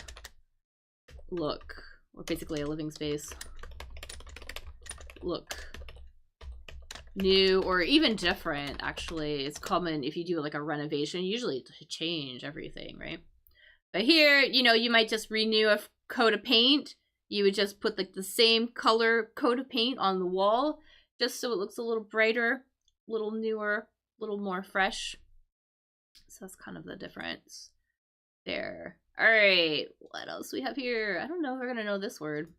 Speaker 1: look, or basically a living space, look new or even different. Actually, it's common if you do like a renovation, usually to change everything, right? But here, you know, you might just renew a coat of paint. You would just put like the same color coat of paint on the wall, just so it looks a little brighter, a little newer, a little more fresh. So that's kind of the difference there. All right, what else we have here? I don't know if we're gonna know this word.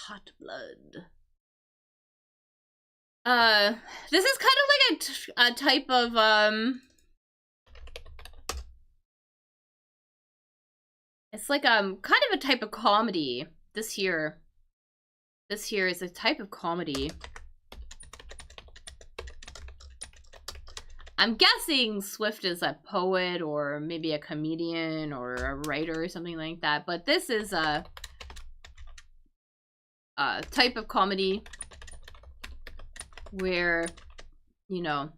Speaker 1: Hot blood. This is kind of like a type of it's like kind of a type of comedy. This here is a type of comedy. I'm guessing Swift is a poet or maybe a comedian or a writer or something like that, but this is a type of comedy where, you know,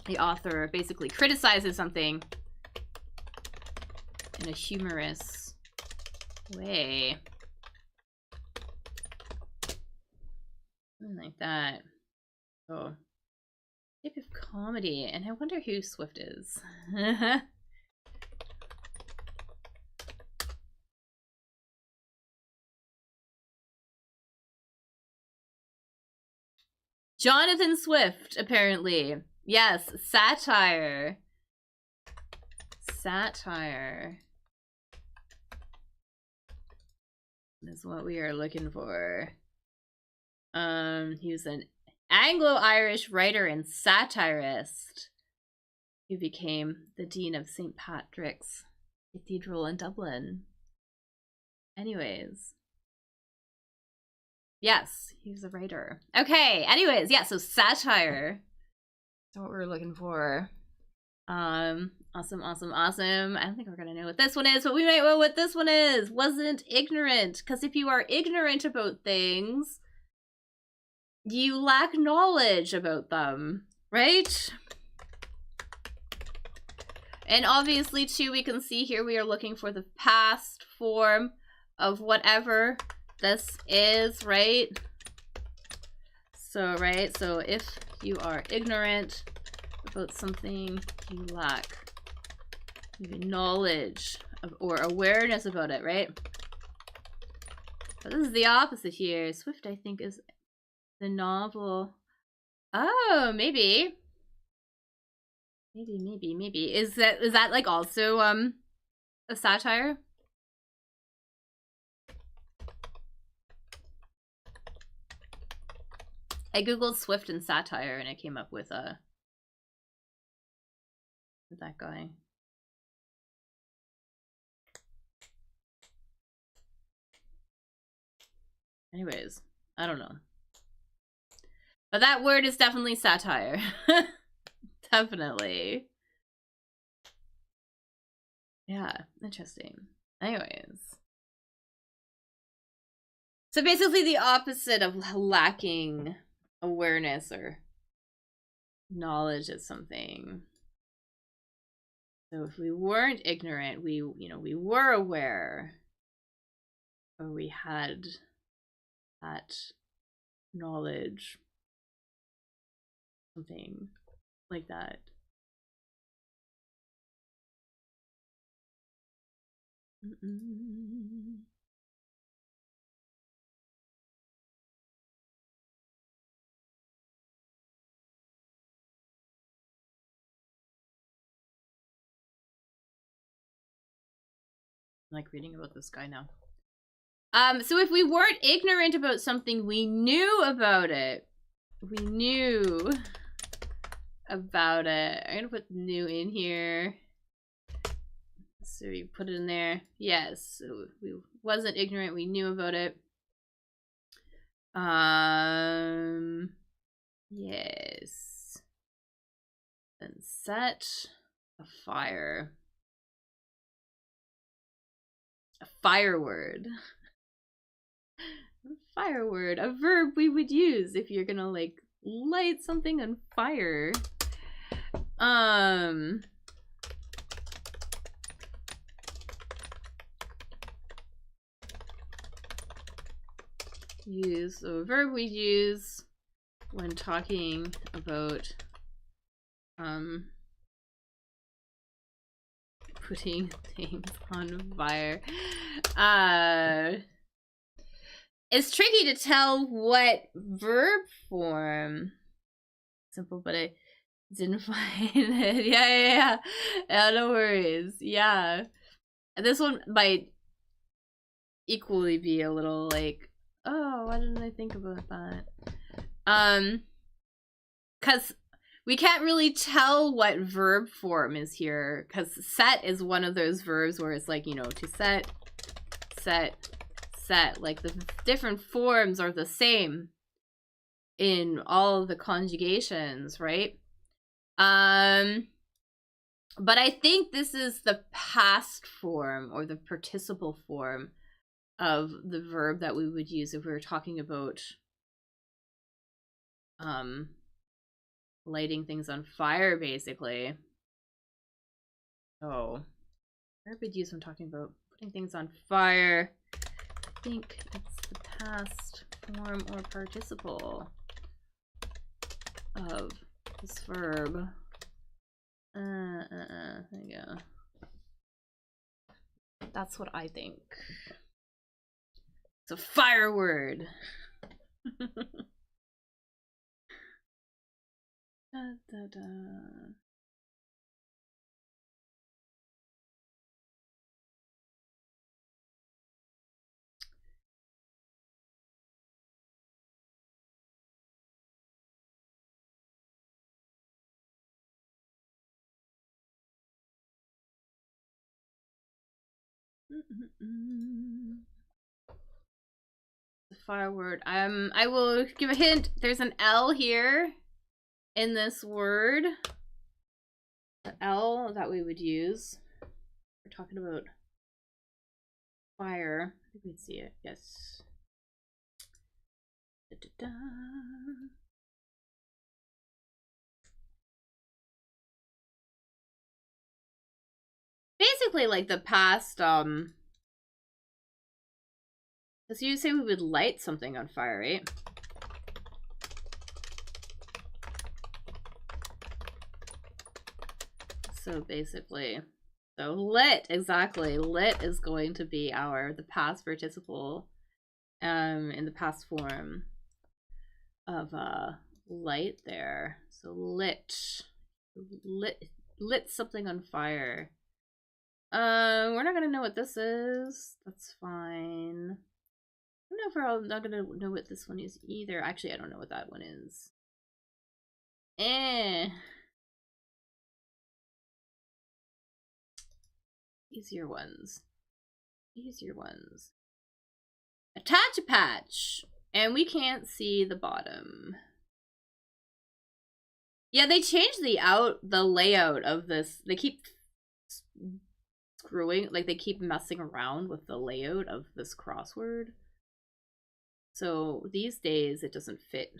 Speaker 1: the author basically criticizes something in a humorous way. Something like that. Oh. Type of comedy, and I wonder who Swift is. Jonathan Swift, apparently. Yes, satire. Satire is what we are looking for. He was an Anglo-Irish writer and satirist who became the Dean of St. Patrick's Cathedral in Dublin. Anyways. Yes, he was a writer. Okay, anyways, yeah, so satire. That's what we're looking for. Awesome. I don't think we're gonna know what this one is, but we might know what this one is. Wasn't ignorant. Because if you are ignorant about things, you lack knowledge about them, right? And obviously, too, we can see here we are looking for the past form of whatever this is, right? So, right, so if you are ignorant about something, you lack knowledge of, or awareness about it, right? But this is the opposite here. Swift, I think, is the novel. Oh, maybe. Maybe. Is that like also a satire? I googled Swift and satire and I came up with that guy. Anyways, I don't know. But that word is definitely satire. Definitely. Yeah, interesting. Anyways. So basically the opposite of lacking awareness or knowledge of something. So if we weren't ignorant, we were aware, or we had that knowledge, something like that. I like reading about this guy now. So if we weren't ignorant about something, we knew about it. We knew about it. I'm gonna put new in here. So you put it in there. Yes, so we wasn't ignorant, we knew about it. Yes. Then set a fire. A fire word. A fire word. A verb we would use if you're gonna like light something on fire. Use a verb we use when talking about putting things on fire. It's tricky to tell what verb form. Simple, but I didn't find it. Yeah. No worries. Yeah. This one might equally be a little like, oh, why didn't I think about that? Because we can't really tell what verb form is here, because set is one of those verbs where it's like, you know, to set, like the different forms are the same in all of the conjugations, right? But I think this is the past form or the participle form of the verb that we would use if we were talking about lighting things on fire, basically. Oh, verb we'd use when talking about putting things on fire. I think it's the past form or participle of this verb. There you go. That's what I think. It's a fire word. The fire word. I will give a hint. There's an L here in this word. The L that we would use. We're talking about fire. I think we'd see it. Yes. Basically, like the past, because you say we would light something on fire, right? So basically, so lit, exactly. Lit is going to be the past participle, in the past form of light there. So lit something on fire. We're not gonna know what this is. That's fine. I don't know if we're not gonna know what this one is either. Actually, I don't know what that one is. Easier ones. Attach a patch. And we can't see the bottom. Yeah, they changed the layout of this. They keep screwing, like they keep messing around with the layout of this crossword. So these days it doesn't fit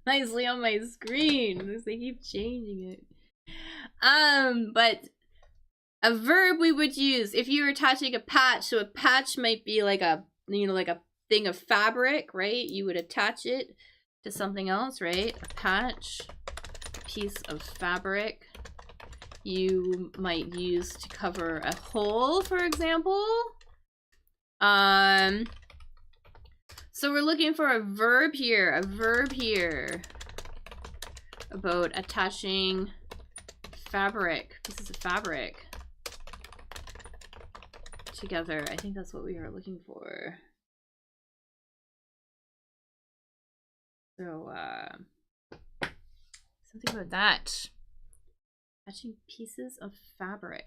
Speaker 1: nicely on my screen because they keep changing it. But a verb we would use if you were attaching a patch. So a patch might be like a, you know, like a thing of fabric, right? You would attach it to something else, right? A patch, a piece of fabric you might use to cover a hole, for example. So we're looking for a verb here about attaching pieces of fabric together. I think that's what we are looking for. So, something about that. Attaching pieces of fabric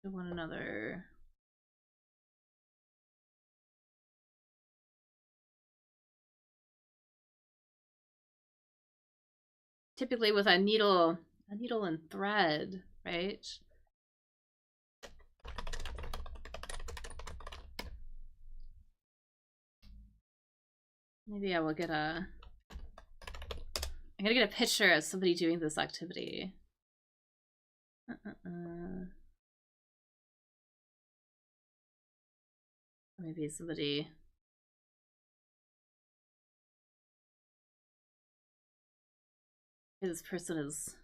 Speaker 1: to one another. Typically with a needle and thread, right? Maybe I will get I'm gonna get a picture of somebody doing this activity. Maybe somebody. This person is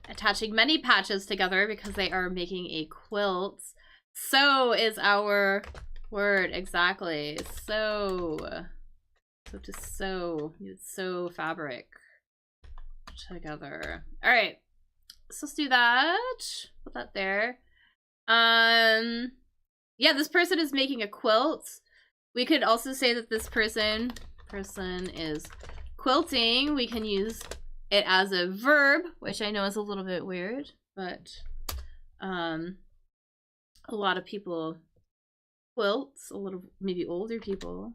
Speaker 1: attaching many patches together because they are making a quilt. Sew is our word, exactly. Sew. So to sew, you would sew fabric together. All right, so let's do that. Put that there. Yeah, this person is making a quilt. We could also say that this person is quilting. We can use it as a verb, which I know is a little bit weird, but a lot of people quilt, maybe older people,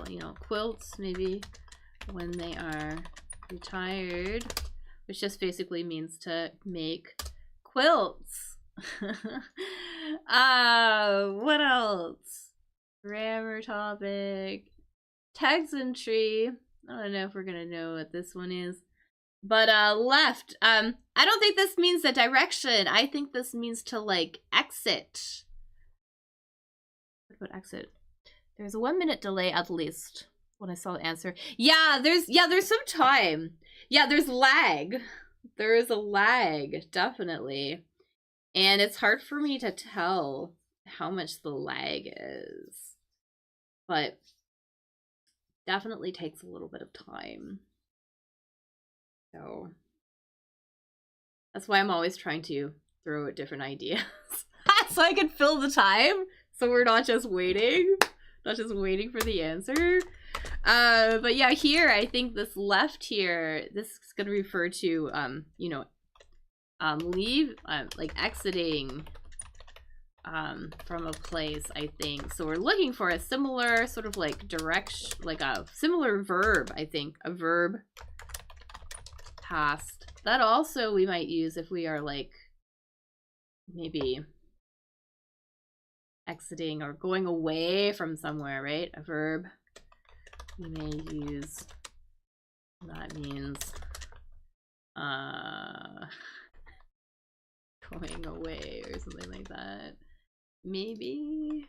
Speaker 1: you know, quilts maybe when they are retired, which just basically means to make quilts. What else? Grammar topic. Text entry. I don't know if we're gonna know what this one is. But left. I don't think this means the direction. I think this means to like exit. What about exit? There's a 1 minute delay at least when I saw the answer. Yeah, there's some time. Yeah, there's lag. There is a lag, definitely. And it's hard for me to tell how much the lag is. But definitely takes a little bit of time. So that's why I'm always trying to throw out different ideas. So I can fill the time. So we're not just waiting. Not just waiting for the answer. But yeah, here, I think this left here, this is going to refer to, you know, leave, like exiting from a place, I think. So we're looking for a similar sort of like direction, like a similar verb, I think. A verb past. That also we might use if we are like maybe exiting or going away from somewhere, right? A verb we may use, that means going away or something like that. Maybe.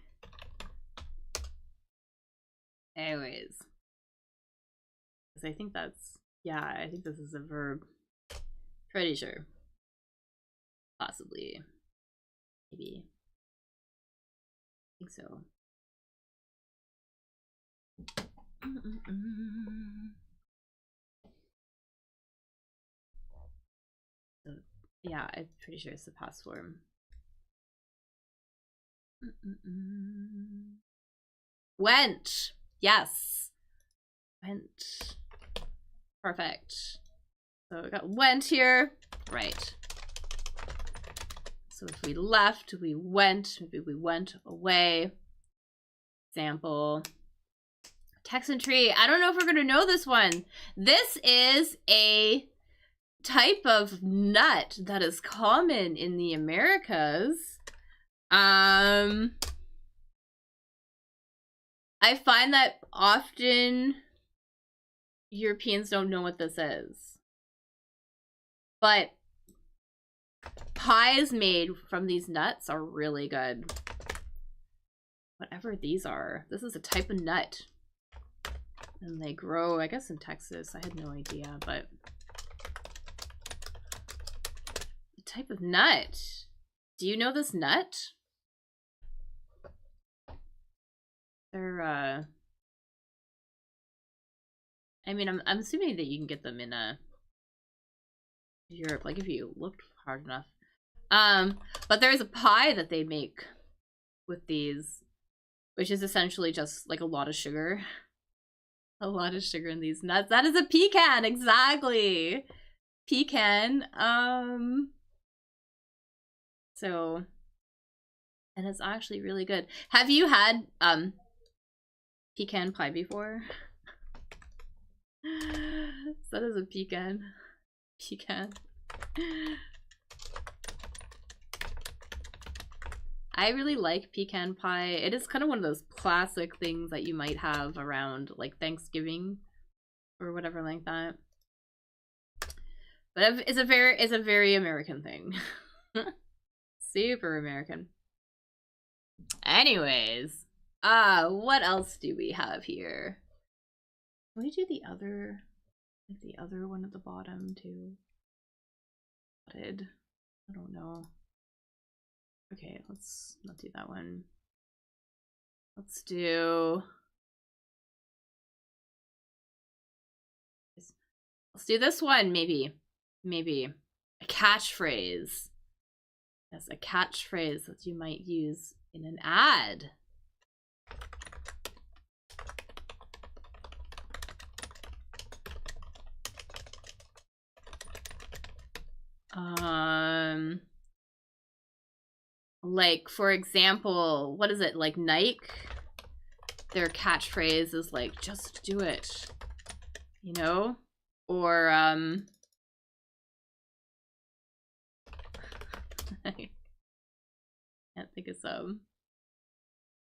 Speaker 1: Anyways. Because I think that's, yeah, I think this is a verb. Pretty sure. Possibly. Maybe. I think so. So, yeah, I'm pretty sure it's the past form. Went. Yes. Went. Perfect. So we got went here. Right. So if we left, we went. Maybe we went away. Example. Text entry. I don't know if we're going to know this one. This is a type of nut that is common in the Americas. I find that often Europeans don't know what this is. But pies made from these nuts are really good. Whatever these are. This is a type of nut. And they grow, I guess, in Texas. I had no idea, but the type of nut. Do you know this nut? They're I mean, I'm assuming that you can get them in Europe, like if you looked hard enough. But there's a pie that they make with these, which is essentially just like a lot of sugar A lot of sugar in these nuts. That is a pecan, exactly. Pecan. So, and it's actually really good. Have you had pecan pie before? So that is a pecan. Pecan. I really like pecan pie. It is kind of one of those classic things that you might have around like Thanksgiving or whatever like that. But it's a very American thing. Super American. Anyways, what else do we have here? Can we do the other, like the other one at the bottom too? I don't know. Okay, let's not do that one. Let's do this one, maybe. Maybe. A catchphrase. Yes, a catchphrase that you might use in an ad. Like, for example, what is it? Like Nike? Their catchphrase is like, just do it. You know? Or, I can't think of some.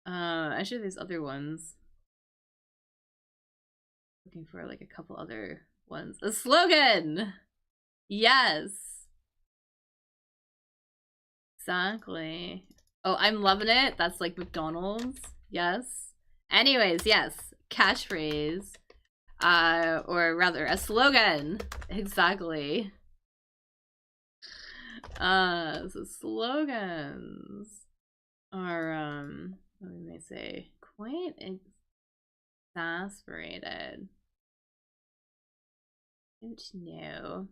Speaker 1: Actually, there's other ones. Looking for like a couple other ones. A slogan! Yes! Exactly. Oh, I'm loving it. That's like McDonald's. Yes. Anyways, yes. Catchphrase. Or rather, a slogan. Exactly. So slogans are, what we may say, quite exasperated. Don't know.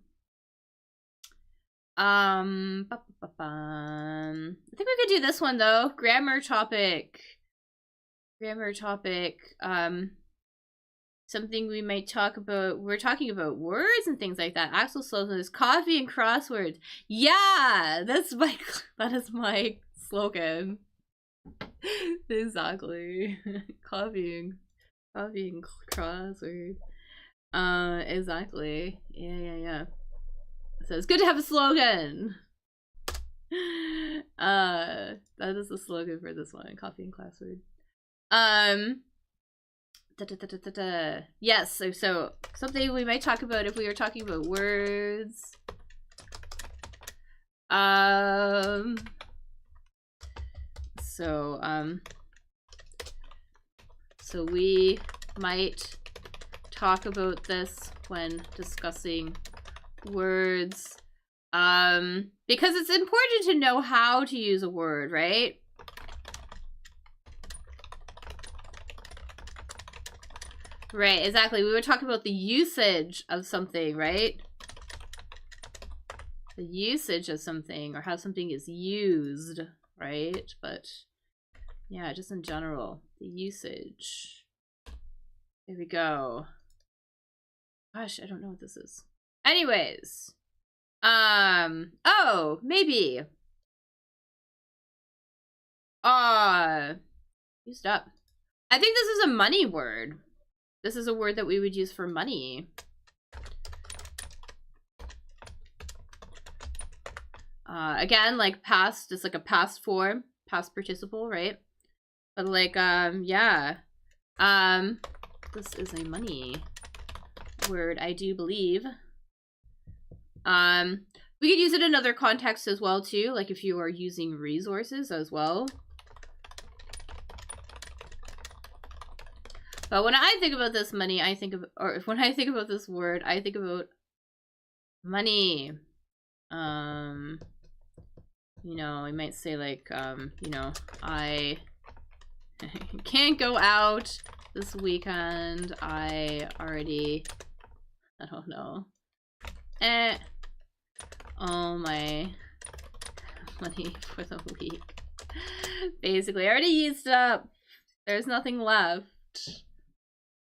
Speaker 1: I think we could do this one though. Grammar topic. Something we might talk about. We're talking about words and things like that. Axel slogan is coffee and crosswords. Yeah, that is my slogan. Exactly. Coffee and crossword. Exactly. Yeah. So it's good to have a slogan. That is the slogan for this one. Coffee and crossword. Yes, so something we might talk about if we were talking about words. So we might talk about this when discussing words. Because it's important to know how to use a word, right? Right, exactly. We were talking about the usage of something, right? The usage of something, or how something is used, right? But yeah, just in general, the usage. There we go. Gosh, I don't know what this is. Anyways, oh, maybe. Used up. I think this is a money word. This is a word that we would use for money. Again, like past, it's like a past form, past participle, right? But like, yeah. This is a money word, I do believe. We could use it in other contexts as well, too. Like if you are using resources as well. But when I think about this money, I think of, or when I think about this word, I think about money. You know, we might say like, you know, I can't go out this weekend. I don't know. All my money for the week. Basically, I already used up. There's nothing left.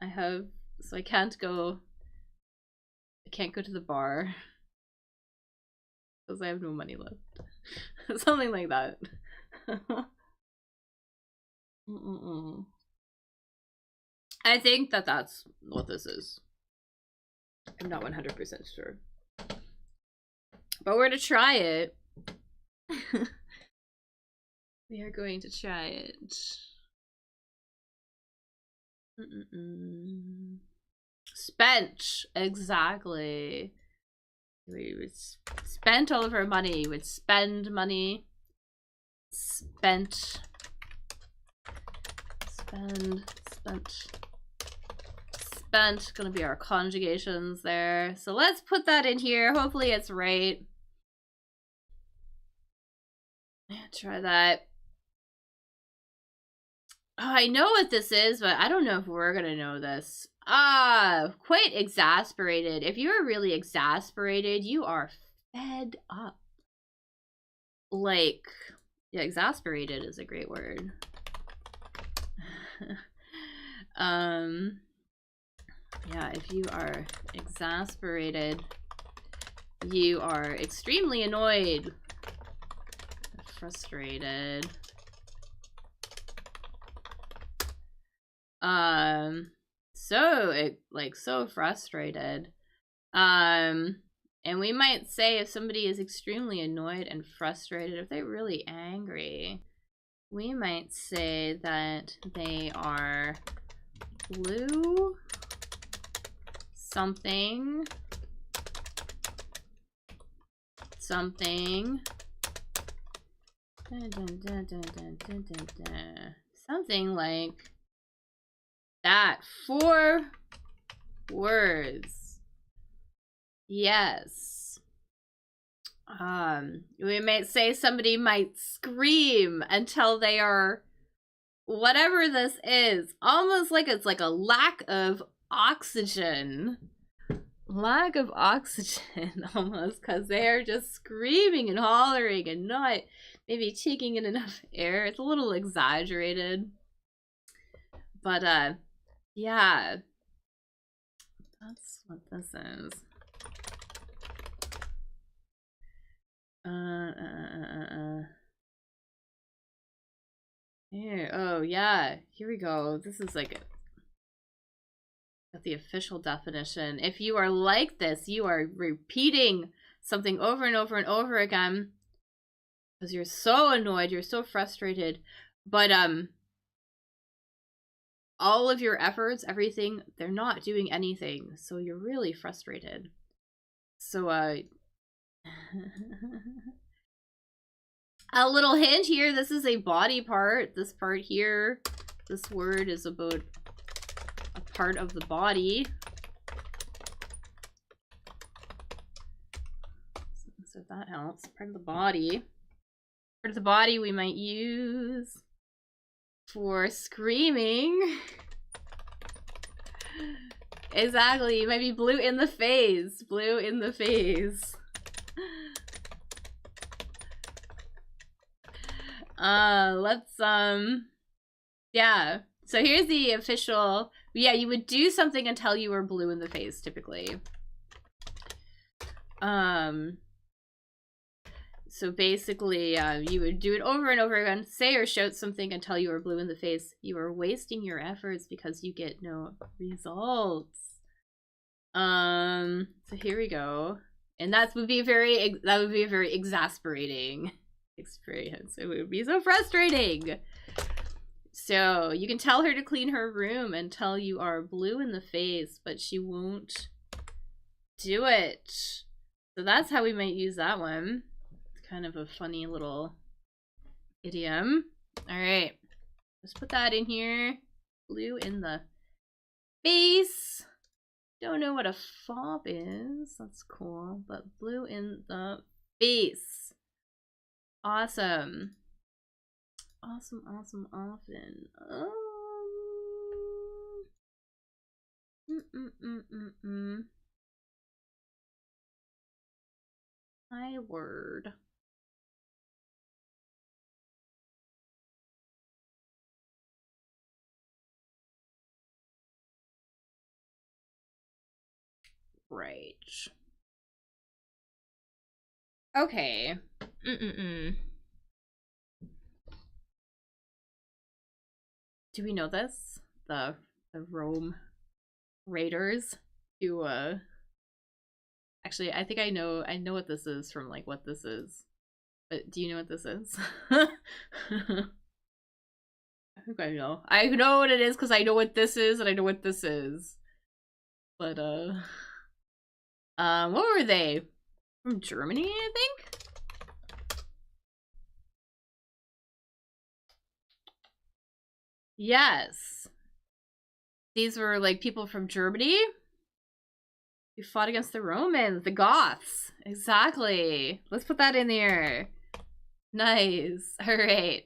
Speaker 1: I have So I can't go to the bar because I have no money left. Something like that. I think that that's what this is. I'm not 100% sure. But we're gonna try it. We are going to try it. Spent. Exactly. We would spent all of our money. Would spend money. Spent. Spent. Gonna be our conjugations there. So let's put that in here. Hopefully it's right. Try that. Oh, I know what this is, but I don't know if we're gonna know this. Quite exasperated. If you're really exasperated, you are fed up. Like, yeah, exasperated is a great word. Yeah, if you are exasperated, you are extremely annoyed, frustrated. So frustrated. And we might say if somebody is extremely annoyed and frustrated, if they're really angry, we might say that they are blue something something something like that. 4 words. Yes. We might say somebody might scream until they are whatever this is, almost like it's like a lack of oxygen. Lack of oxygen, almost, because they are just screaming and hollering and not maybe taking in enough air. It's a little exaggerated. But, yeah. That's what this is. Here, oh, yeah. Here we go. This is like the official definition. If you are like this, you are repeating something over and over and over again because you're so annoyed, you're so frustrated, but all of your efforts, everything, they're not doing anything, so you're really frustrated. So a little hint here, this is a body part. This part here, this word is about a part of the body. So if that helps, part of the body. Part of the body we might use for screaming. Exactly, you might be blue in the face. Blue in the face. Let's, yeah. So here's the official, yeah, you would do something until you were blue in the face, typically. So basically, you would do it over and over again, say or shout something until you were blue in the face. You are wasting your efforts because you get no results. So here we go. And that would be a very exasperating experience. It would be so frustrating. So you can tell her to clean her room until you are blue in the face, but she won't do it. So that's how we might use that one. It's kind of a funny little idiom. All right, let's put that in here. Blue in the face. Don't know what a fob is. That's cool, but blue in the face. Awesome. Awesome, awesome, often. My word. Right. Okay. Do we know this? The Rome Raiders who actually I think I know what this is from like what this is. But do you know what this is? I think I know. I know what it is because I know what this is and I know what this is. But what were they? From Germany, I think? Yes. These were like people from Germany who fought against the Romans, the Goths. Exactly. Let's put that in there. Nice. All right.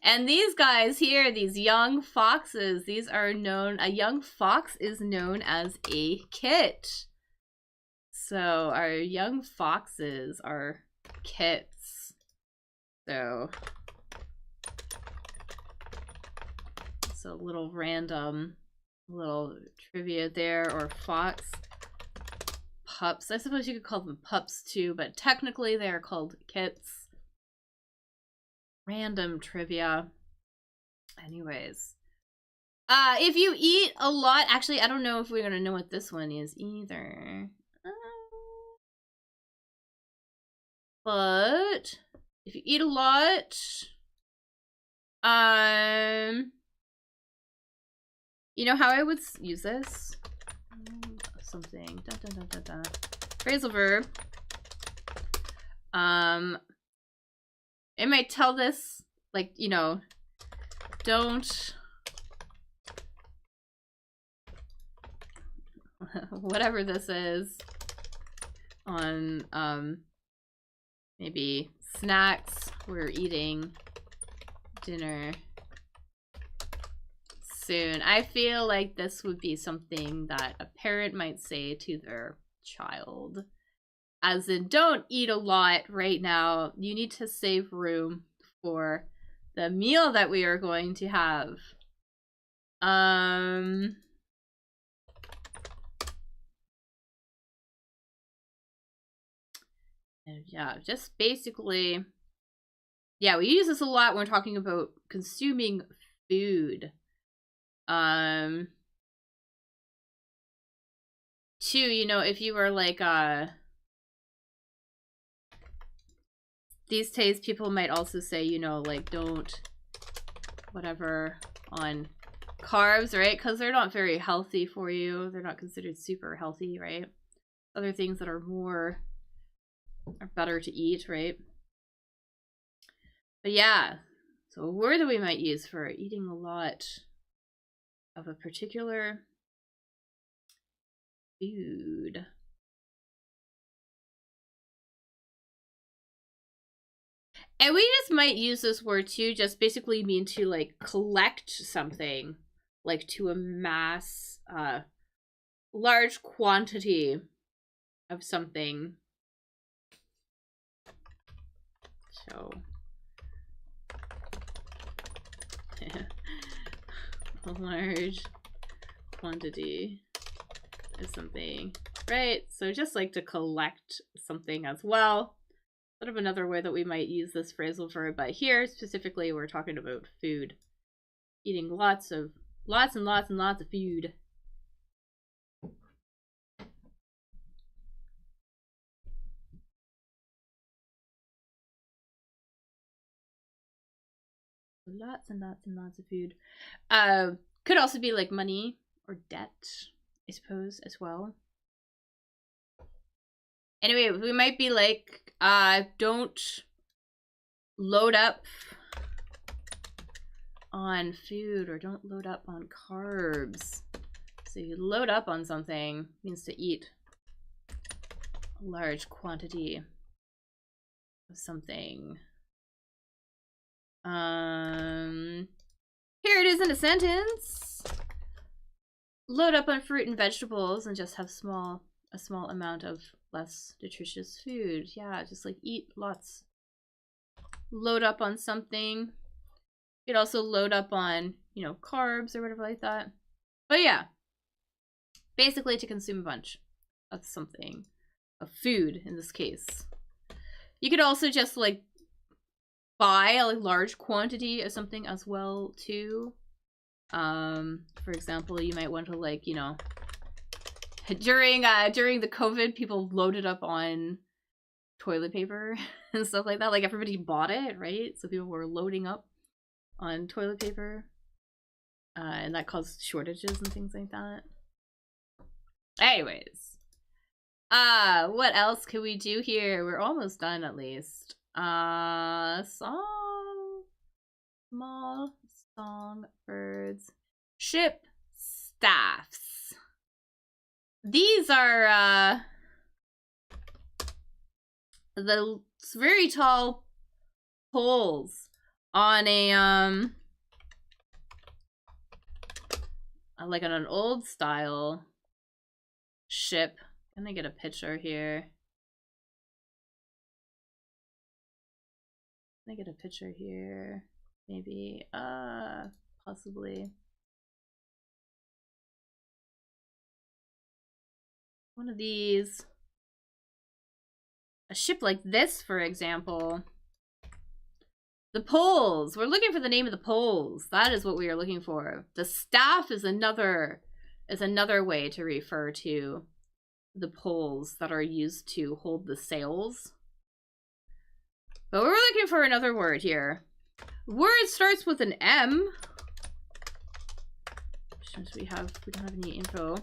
Speaker 1: And these guys here, these young foxes, these are known, a young fox is known as a kit. So our young foxes are kits. So a little random little trivia there, or fox pups. I suppose you could call them pups too, but technically they are called kits. Random trivia. Anyways. If you eat a lot, actually, I don't know if we're gonna know what this one is either. But if you eat a lot, you know how I would use this? Something. Da, da, da, da, da. Phrasal verb. It might tell this, like, you know, don't. Whatever this is. On, maybe snacks. We're eating dinner soon. I feel like this would be something that a parent might say to their child. As in, don't eat a lot right now. You need to save room for the meal that we are going to have. Yeah, just basically, yeah, we use this a lot when we're talking about consuming food. Two, you know, if you were like, these days people might also say, you know, like, don't whatever on carbs, right? Because they're not very healthy for you. They're not considered super healthy, right? Other things that are better to eat, right? But yeah, so a word that we might use for eating a lot of a particular food. And we just might use this word too, just basically mean to like collect something, like to amass large quantity of something. So a large quantity of something, right? So just like to collect something as well. Sort of another way that we might use this phrasal verb, but here specifically we're talking about food. Eating lots and lots of food. Lots and lots of food. Could also be like money or debt, I suppose, as well. Anyway, we might be like, don't load up on food, or don't load up on carbs. So you load up on something means to eat a large quantity of something. Here it is in a sentence. Load up on fruit and vegetables and just have a small amount of less nutritious food. Yeah, just like eat lots. Load up on something. You could also load up on, you know, carbs or whatever like that. But yeah, basically to consume a bunch. of something, of food in this case. You could also just like buy a large quantity of something as well too. For example, you might want to, like, you know, during the COVID, people loaded up on toilet paper and stuff like that. Like, everybody bought it, right? So people were loading up on toilet paper, and that caused shortages and things like that. Anyways, what else can we do here? We're almost done, at least. Small songbirds, ship staffs. These are the very tall poles on a like on an old style ship. Can I get a picture here? Can I get a picture here? Maybe, possibly. One of these. A ship like this, for example. The poles. We're looking for the name of the poles. That is what we are looking for. The staff is another way to refer to the poles that are used to hold the sails. But we're looking for another word here. Word starts with an M. Since we don't have any info.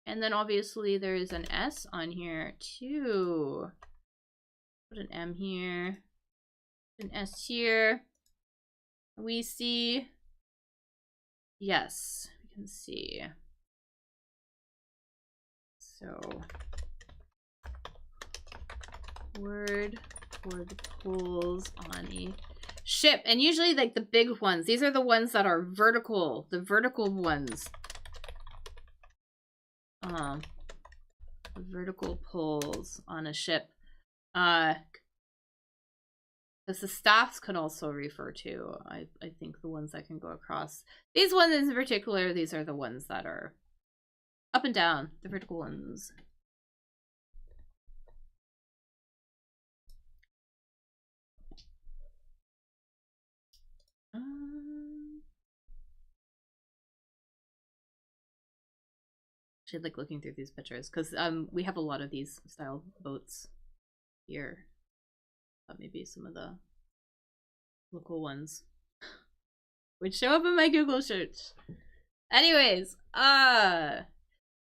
Speaker 1: And then obviously there's an S on here too. Put an M here. An S here. We see. Yes, we can see. So, word for the poles on a ship. And usually, like, the big ones. These are the ones that are vertical. The vertical ones. The vertical poles on a ship. Because the staffs can also refer to, I think, the ones that can go across. These ones in particular, these are the ones that are up and down, the vertical ones. Actually, like looking through these pictures because we have a lot of these style boats here. Maybe some of the local ones would show up in my Google search. Anyways,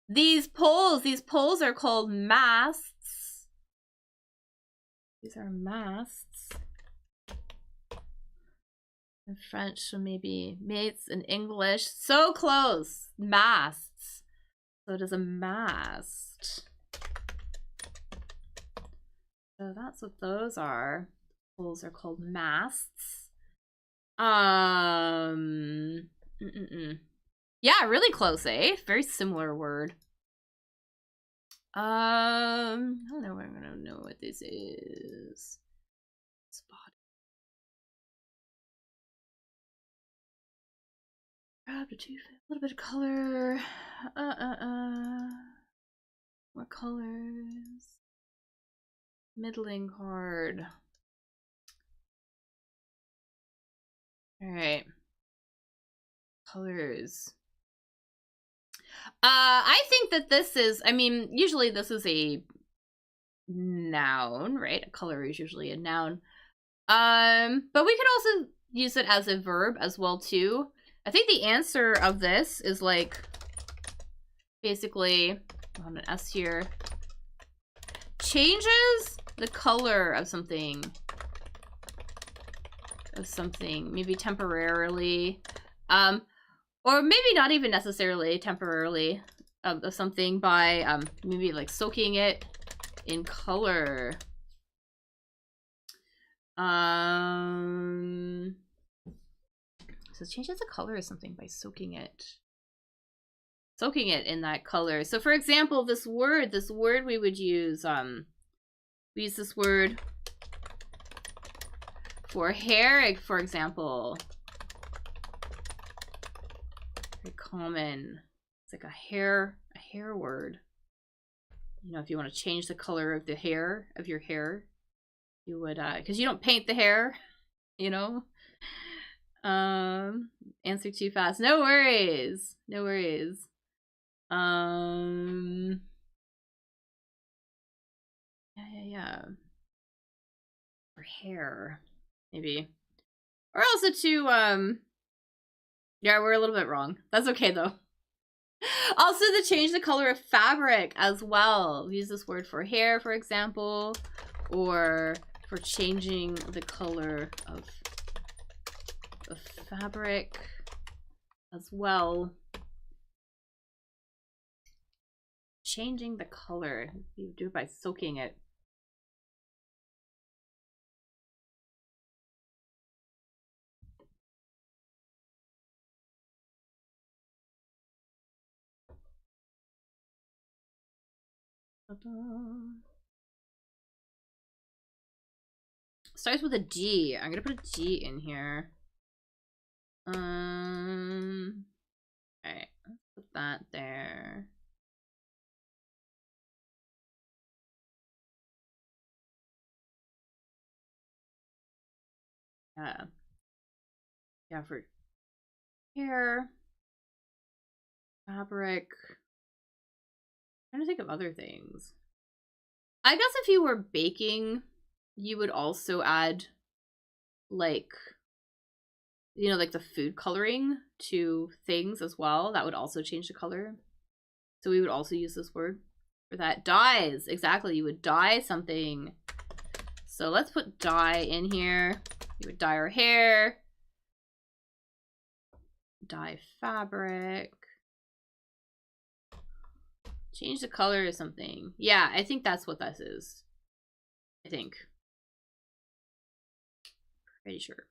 Speaker 1: these poles are called masts. These are masts. In French, so maybe mates in English. So close. Masts. So it is a mast. So that's what those are. Poles are called masts. Yeah, really close, eh? Very similar word. I don't know. I'm gonna know what this is. Spot. Grab a little bit of color. More colors. Middling hard. Alright. Colors. I think that this is, I mean, usually this is a noun, right? A color is usually a noun. But we could also use it as a verb as well, too. I think the answer of this is like, basically, on an S here, changes the color of something. Maybe temporarily. Or maybe not even necessarily temporarily of something by maybe like soaking it in color. So changes the color of something by soaking it in that color. So for example, this word we would use, we use this word for hair, for example. Very common. It's like a hair word. you know, if you want to change the color of the hair, of your hair, you would, because you don't paint the hair, you know. Answer too fast. No worries. No worries. Yeah. For hair, maybe. Or also to, yeah, we're a little bit wrong. That's okay, though. Also, to change the color of fabric as well. We use this word for hair, for example, or for changing the color of fabric as well. Changing the color. You do it by soaking it. Starts with a D. I'm gonna put a D in here. Alright, let's put that there. Yeah, for hair, fabric. I'm trying to think of other things. I guess if you were baking, you would also add, like, you know, like the food coloring to things as well. That would also change the color. So we would also use this word for that. Dyes, exactly. You would dye something. So let's put dye in here. You would dye our hair. Dye fabric. Change the color of something. Yeah, I think that's what this is. I think. Pretty sure.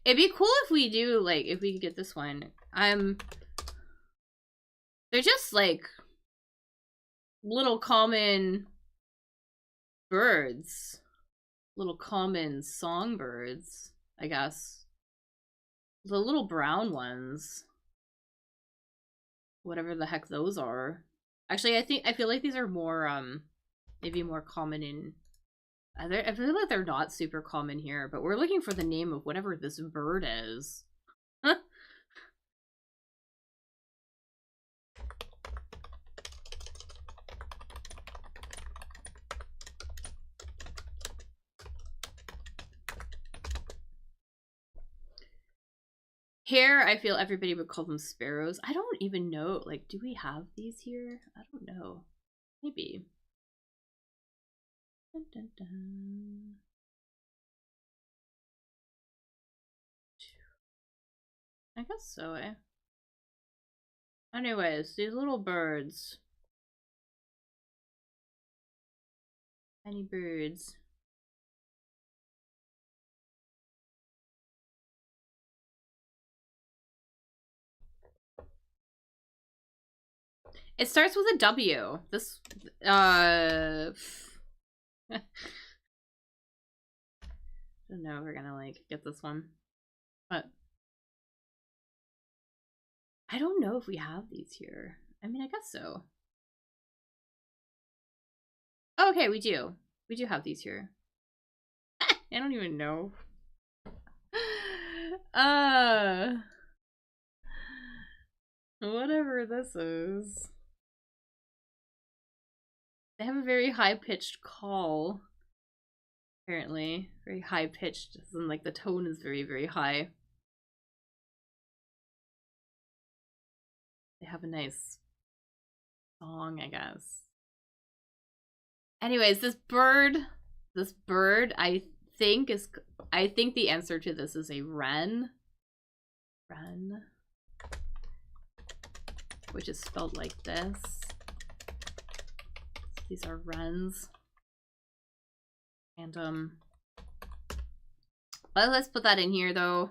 Speaker 1: It'd be cool if we do, like, if we could get this one. They're just, like, little common birds. Little common songbirds, I guess. The little brown ones. Whatever the heck those are. Actually, I feel like these are more, maybe more common in... I feel like they're not super common here, but we're looking for the name of whatever this bird is. Here, I feel everybody would call them sparrows. I don't even know, like, do we have these here? I don't know. Maybe. Dun, dun, dun. I guess so, eh? Anyways, these little birds. Tiny birds. It starts with a W. This, I don't know if we're gonna, like, get this one. But I don't know if we have these here. I mean, I guess so. Oh, okay, we do. We do have these here. I don't even know. Whatever this is. They have a very high-pitched call. Apparently. Very high-pitched. And, like, the tone is very, very high. They have a nice song, I guess. Anyways, this bird, I think the answer to this is a wren. Wren. Which is spelled like this. These are wrens. And, but let's put that in here, though.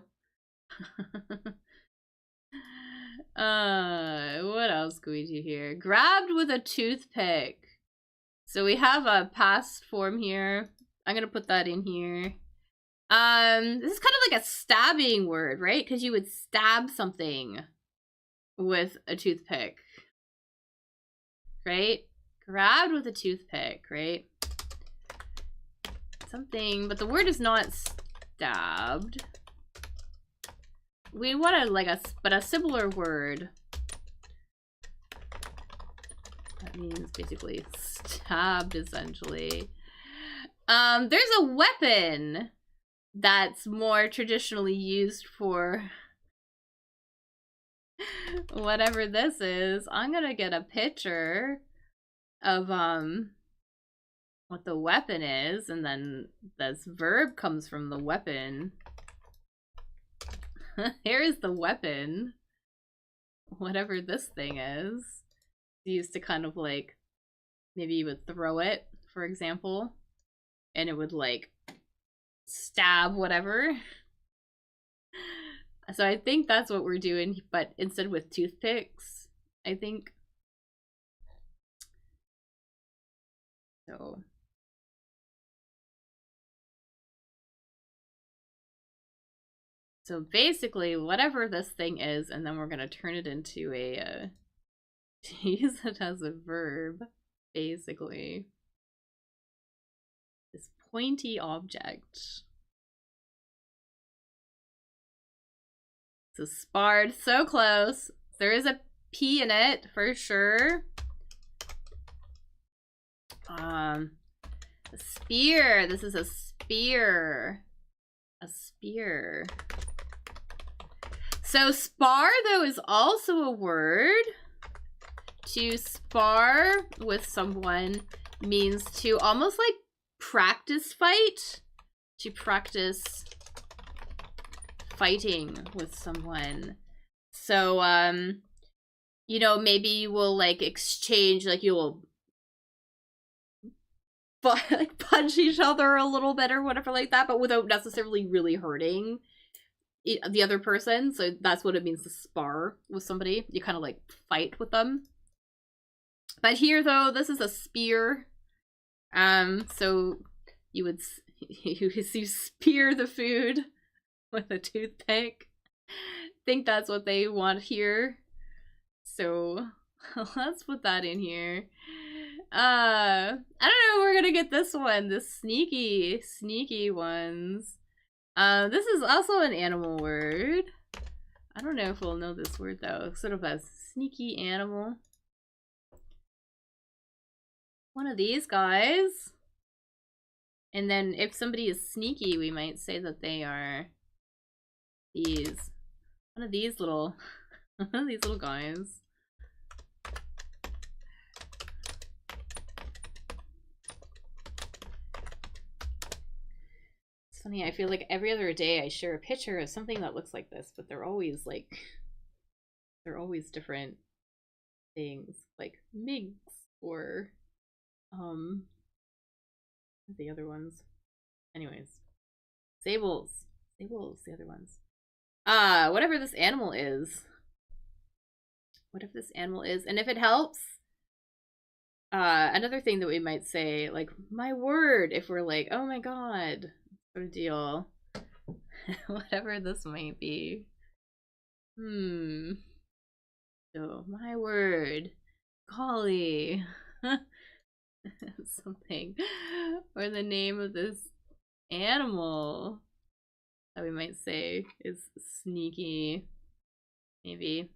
Speaker 1: What else can we do here? Grabbed with a toothpick. So we have a past form here. I'm gonna put that in here. This is kind of like a stabbing word, right? Because you would stab something. with a toothpick, right? Grabbed with a toothpick, right? Something, but the word is not stabbed. We want a similar word. That means basically stabbed, essentially. There's a weapon that's more traditionally used for whatever this is. I'm gonna get a picture of what the weapon is, and then this verb comes from the weapon. Here is the weapon. Whatever this thing is. Used to kind of like, maybe you would throw it, for example, and it would like stab whatever. So I think that's what we're doing, but instead with toothpicks, I think. So basically, whatever this thing is, and then we're gonna turn it into a use it as a verb, basically. This pointy object. It's a spard, so close. There is a P in it, for sure. A spear. This is a spear. A spear. So spar, though, is also a word. To spar with someone means to almost like practice fight. To practice fighting with someone. So, you know, maybe you will like exchange, like you'll like punch each other a little bit or whatever like that, but without necessarily really hurting the other person. So that's what it means to spar with somebody. You kind of like fight with them. But here, though, this is a spear. So you would you spear the food with a toothpick. Think that's what they want here. So let's put that in here. I don't know, we're gonna get this one. The sneaky ones. This is also an animal word. I don't know if we'll know this word though. Sort of a sneaky animal. One of these guys. And then if somebody is sneaky, we might say that they are one of these little guys. It's funny, I feel like every other day I share a picture of something that looks like this, but they're always different things, like minks or the other ones. Anyways. Sables, the other ones. Whatever this animal is. And if it helps, another thing that we might say, like, my word, if we're like, oh my god, sort of deal. Whatever this might be. So, my word. Golly. Something. Or the name of this animal that we might say is sneaky. Maybe.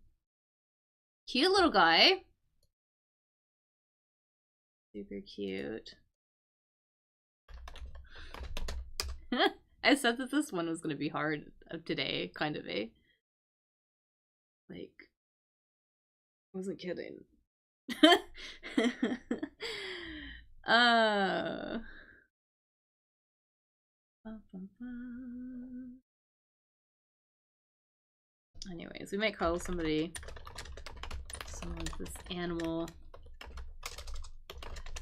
Speaker 1: Cute little guy. Super cute. I said that this one was going to be hard today, kind of, eh? Like, I wasn't kidding. Anyways, we might call someone's this animal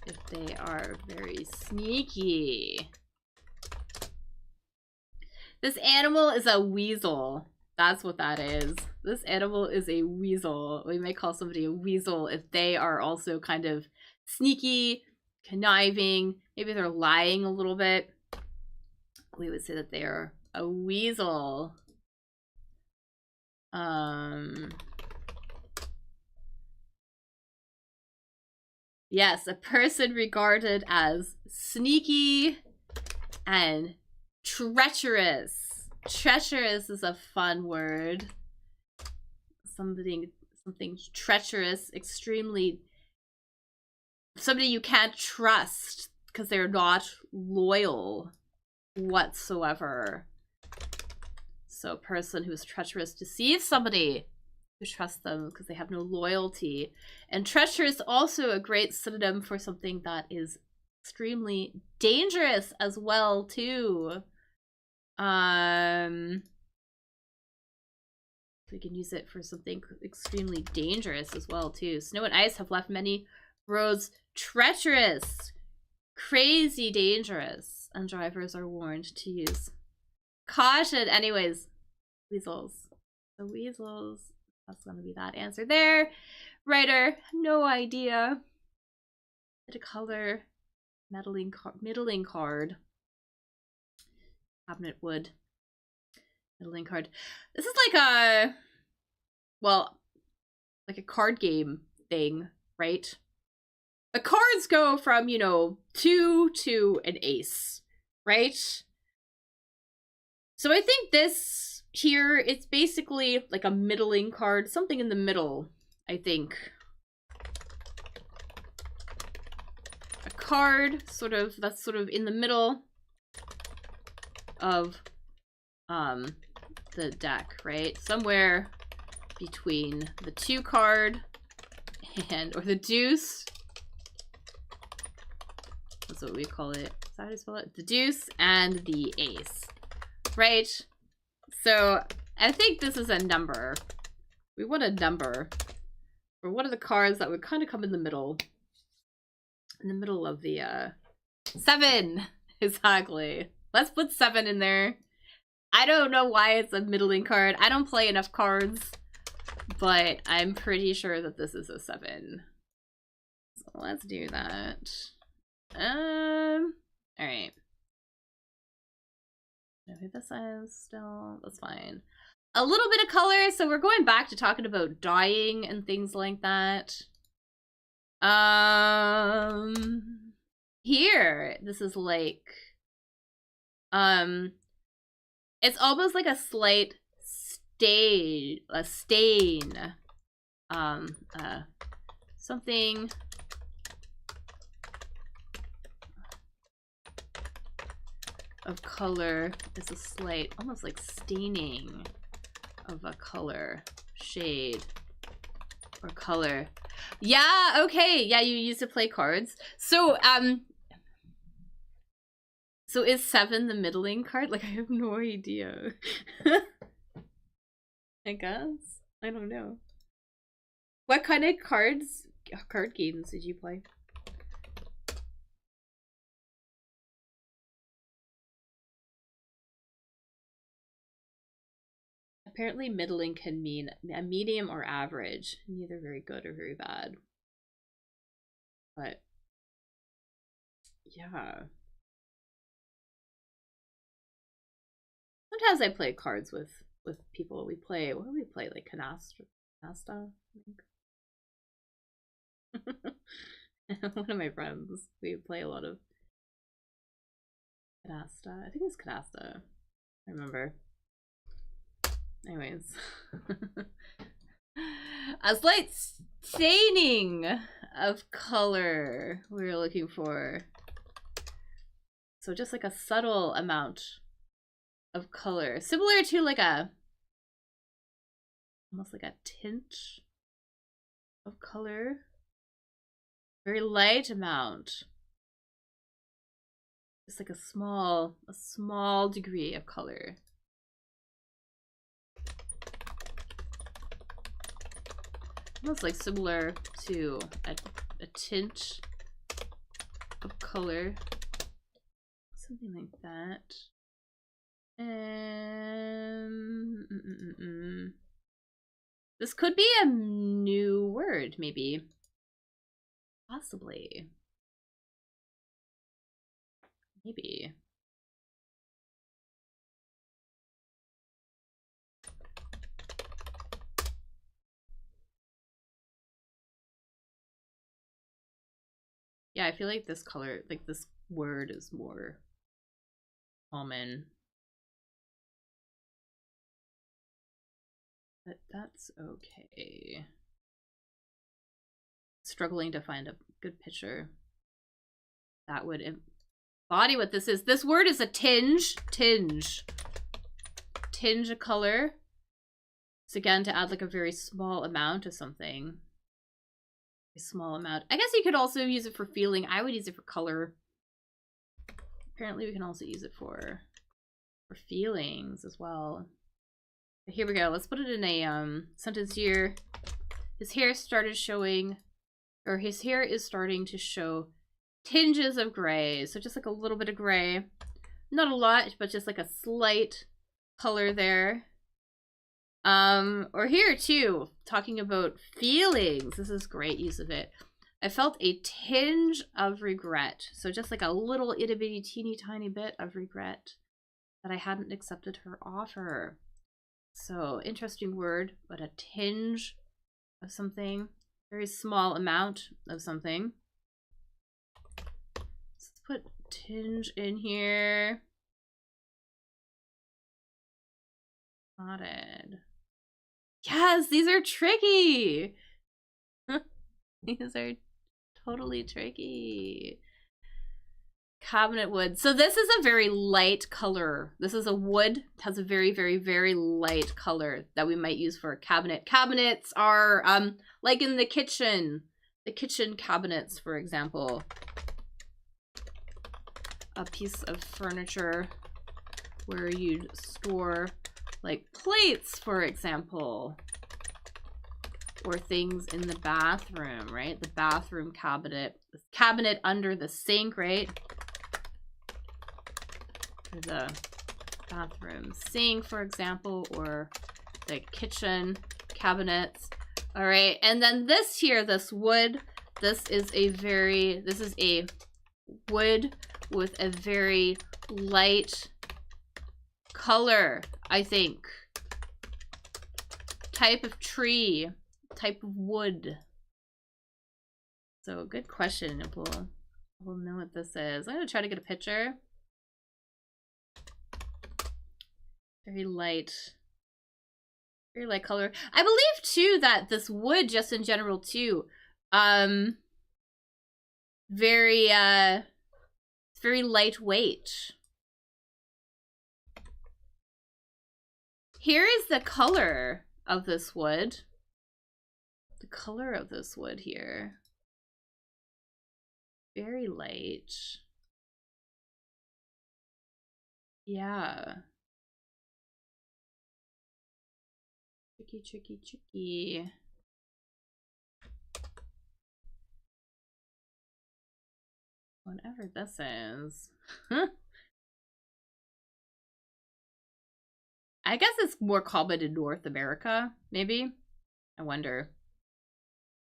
Speaker 1: if they are very sneaky. This animal is a weasel. That's what that is. This animal is a weasel. We may call somebody a weasel if they are also kind of sneaky, conniving. Maybe they're lying a little bit. We would say that they are a weasel. Yes, a person regarded as sneaky and treacherous. Treacherous is a fun word. Something treacherous, extremely, somebody you can't trust because they're not loyal whatsoever. So a person who's treacherous deceives somebody who trusts them because they have no loyalty. And treacherous is also a great synonym for something that is extremely dangerous as well too. We can use it for something extremely dangerous as well too. Snow and ice have left many roads treacherous, crazy dangerous, and drivers are warned to use caution. Anyways, weasels. The weasels. That's gonna be that answer there. Writer, no idea. Bit of color. Middling card. Cabinet wood. Middling card. This is like a, well, like a card game thing, right? The cards go from, you know, 2 to an ace, right? So I think this here, it's basically like a middling card, something in the middle, I think. A card, that's sort of in the middle of the deck, right? Somewhere between the 2 card and, or the deuce. That's what we call it. Is that how you spell it? The deuce and the ace, right? So I think this is a number. We want a number for one of the cards that would kind of come in the middle. In the middle of the 7. Exactly. Let's put 7 in there. I don't know why it's a middling card. I don't play enough cards, but I'm pretty sure that this is a 7. So let's do that. Alright. Who this is still, that's fine. A little bit of color, so we're going back to talking about dyeing and things like that. Here, this is like, it's almost like a slight stain, something of color is a slight, almost like staining of a color, shade, or color. Yeah, okay, yeah, you used to play cards. So, so is 7 the middling card? Like, I have no idea. I guess. I don't know. What kind of card games did you play? Apparently middling can mean a medium or average. Neither very good or very bad. But yeah. Sometimes I play cards with people. We play, what do we play? Like Canasta, I think. One of my friends, we play a lot of Canasta. I think it's Canasta. I remember. Anyways. A slight staining of color we're looking for. So just like a subtle amount of color. Similar to like a, almost like a tint of color. Very light amount. Just like a small degree of color. Almost like similar to a tint of color. Something like that. This could be a new word, maybe. Possibly. Maybe. Yeah, I feel like this color, like this word is more common. But that's okay. Struggling to find a good picture that would embody what this is. This word is a tinge. Tinge of color. So again, to add like a very small amount of something. A small amount. I guess you could also use it for feeling. I would use it for color. Apparently we can also use it for feelings as well. But here we go. Let's put it in a sentence here. His hair started showing, or his hair is starting to show tinges of gray. So just like a little bit of gray. Not a lot, but just like a slight color there. Or here too, talking about feelings. This is great use of it. I felt a tinge of regret. So just like a little itty bitty teeny tiny bit of regret that I hadn't accepted her offer. So interesting word, but a tinge of something. Very small amount of something. Let's put tinge in here. Spotted. Yes, these are tricky. These are totally tricky. Cabinet wood. So this is a very light color. This is a wood. It has a very, very, very light color that we might use for a cabinet. Cabinets are like in the kitchen. The kitchen cabinets, for example. A piece of furniture where you'd store like plates, for example, or things in the bathroom, right? The bathroom cabinet, the cabinet under the sink, right? Or the bathroom sink, for example, or the kitchen cabinets. All right, and then this here, this wood, this is a wood with a very light color, I think. Type of tree, type of wood. So good question. We'll know what this is. I'm gonna try to get a picture. Very light color. I believe too that this wood, just in general too, very lightweight. Here is the color of this wood. The color of this wood here. Very light. Yeah. Tricky, tricky, tricky. Whatever this is. I guess it's more common in North America, maybe? I wonder.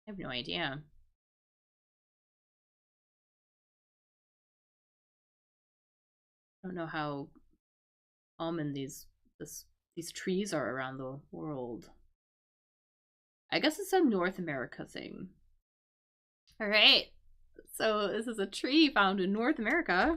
Speaker 1: I have no idea. I don't know how common these trees are around the world. I guess it's a North America thing. All right. So this is a tree found in North America.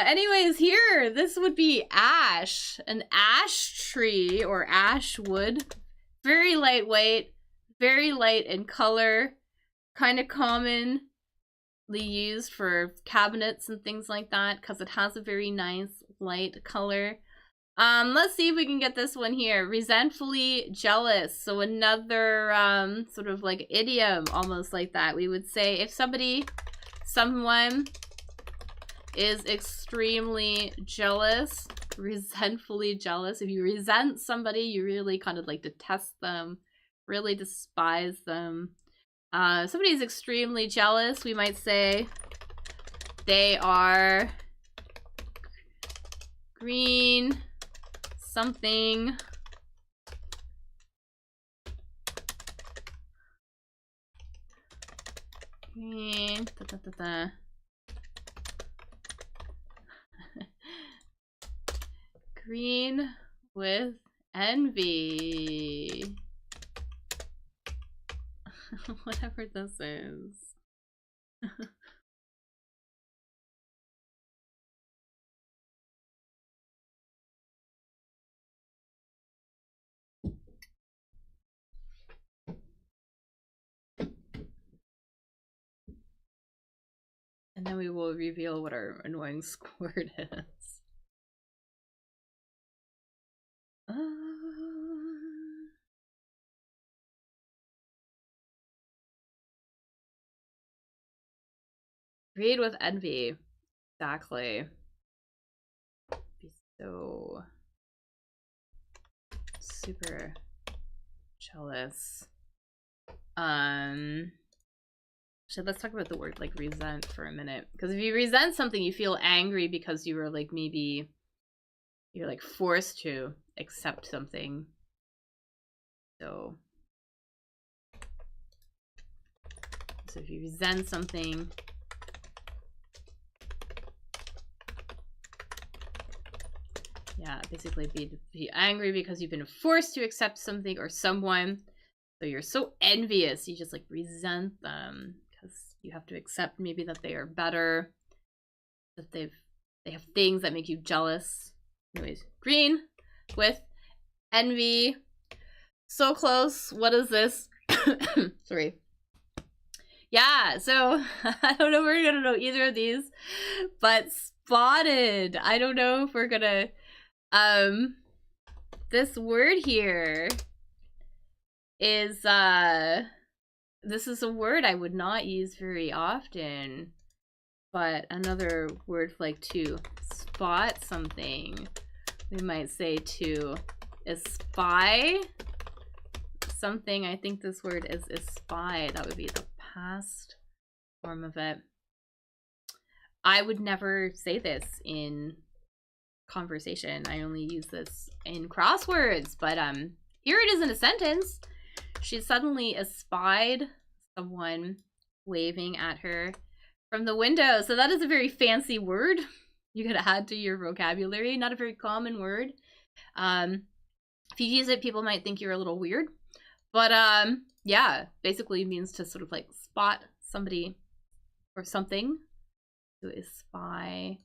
Speaker 1: Anyways, here, this would be ash. An ash tree or ash wood. Very lightweight, very light in color, kind of commonly used for cabinets and things like that because it has a very nice light color. Let's see if we can get this one here. Resentfully jealous. So another sort of like idiom, almost like that. We would say if someone is extremely jealous, resentfully jealous. If you resent somebody, you really kind of like detest them, really despise them. Somebody is extremely jealous, we might say they are green something. Green green with envy. Whatever this is. And then we will reveal what our annoying squirt is. Read with envy. Exactly. Be so super jealous. So let's talk about the word like resent for a minute. Because if you resent something, you feel angry because you were like maybe you're like forced to accept something. So if you resent something, yeah, basically be angry because you've been forced to accept something or someone. So you're so envious, you just like resent them because you have to accept maybe that they are better, that they have things that make you jealous. Anyways, green with envy. So close. What is this? Sorry. Yeah, so I don't know if we're gonna know either of these, but spotted. I don't know if we're gonna this word here is this is a word I would not use very often, but another word like to spot something. We might say to espy something. I think this word is espy. That would be the past form of it. I would never say this in conversation. I only use this in crosswords, but here it is in a sentence. She suddenly espied someone waving at her from the window. So that is a very fancy word you could add to your vocabulary. Not a very common word. If you use it, people might think you're a little weird. But yeah, basically means to sort of like spot somebody or something. To espy.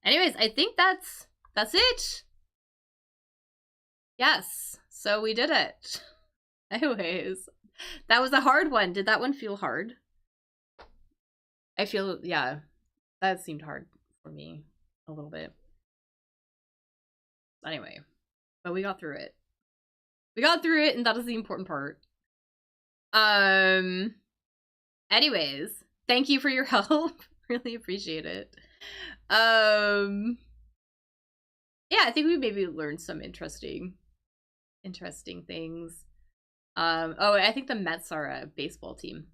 Speaker 1: Anyways, I think that's it. Yes, so we did it. Anyways, that was a hard one. Did that one feel hard? I feel, yeah, that seemed hard for me a little bit. Anyway, but we got through it. We got through it, and that is the important part. Anyways, thank you for your help. Really appreciate it. Yeah, I think we maybe learned some interesting things. Oh, I think the Mets are a baseball team,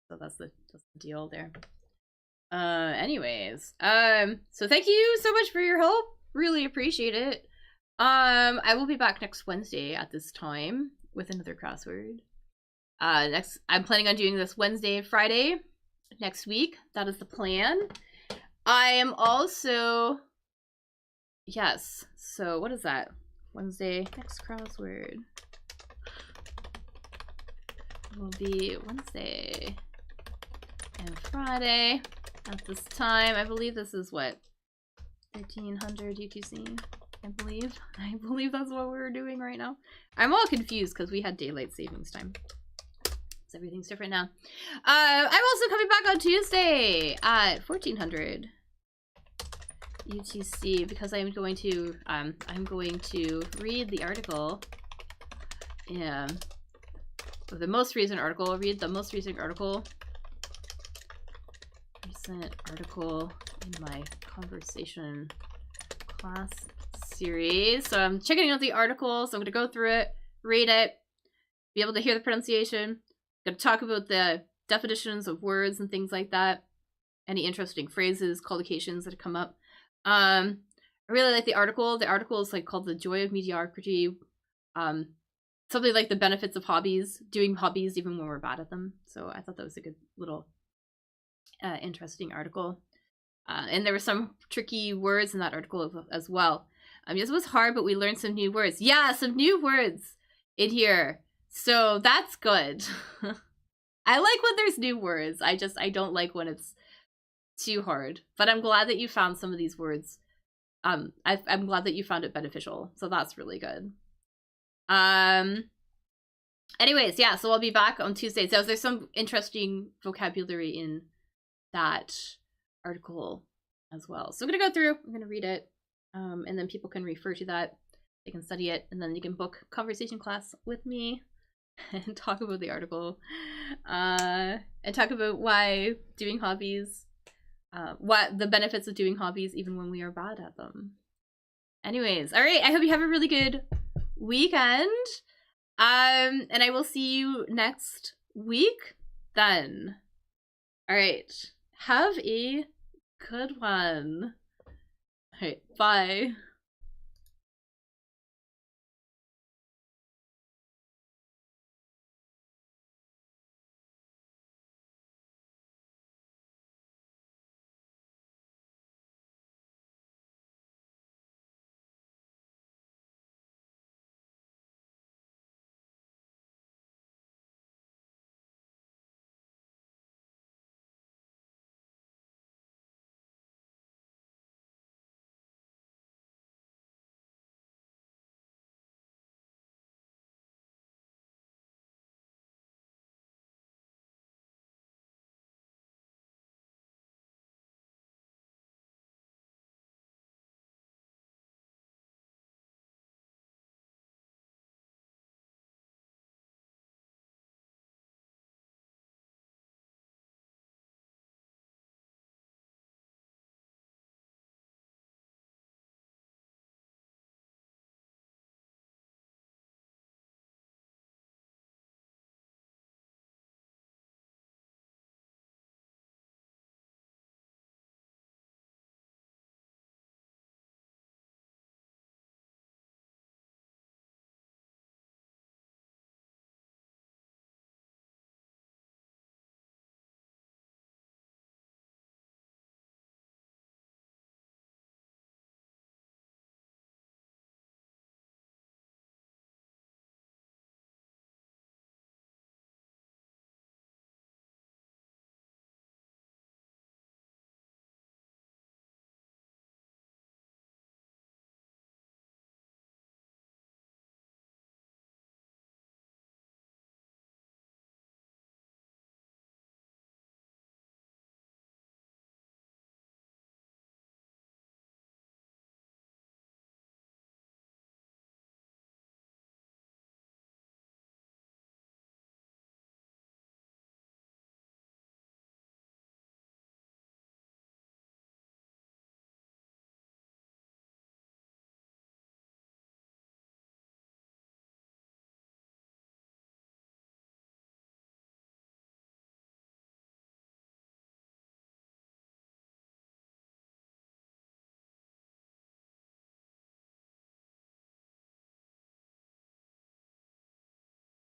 Speaker 1: so that's the deal there. Anyways, so thank you so much for your help. Really appreciate it. I will be back next Wednesday at this time with another crossword. Next, I'm planning on doing this Wednesday and Friday next week. That is the plan. I am also, yes, so what is that? Wednesday, next crossword will be Wednesday and Friday at this time. I believe this is what, 1300 UTC. I believe that's what we're doing right now. I'm all confused because we had daylight savings time. So everything's different now. I'm also coming back on Tuesday at 1400 UTC because I'm going to read the article. Yeah. The most recent article. I'll read the most recent article. Recent article in my conversation class series. So I'm checking out the article. So I'm gonna go through it, read it, be able to hear the pronunciation. I'm gonna talk about the definitions of words and things like that. Any interesting phrases, collocations that come up. I really like the article. The article is like called "The Joy of Mediocrity." Something like the benefits of hobbies, doing hobbies even when we're bad at them. So I thought that was a good little interesting article. And there were some tricky words in that article as well. This was hard, but we learned some new words. Yeah, some new words in here. So that's good. I like when there's new words. I don't like when it's too hard. But I'm glad that you found some of these words. I'm glad that you found it beneficial. So that's really good. Anyways, yeah, so I'll be back on Tuesday. So there's some interesting vocabulary in that article as well. So I'm gonna go through, I'm gonna read it, and then people can refer to that. They can study it, and then you can book conversation class with me and talk about the article, and talk about why doing hobbies, what the benefits of doing hobbies even when we are bad at them. Anyways, all right, I hope you have a really good weekend. And I will see you next week then. All right. Have a good one. All right. Bye.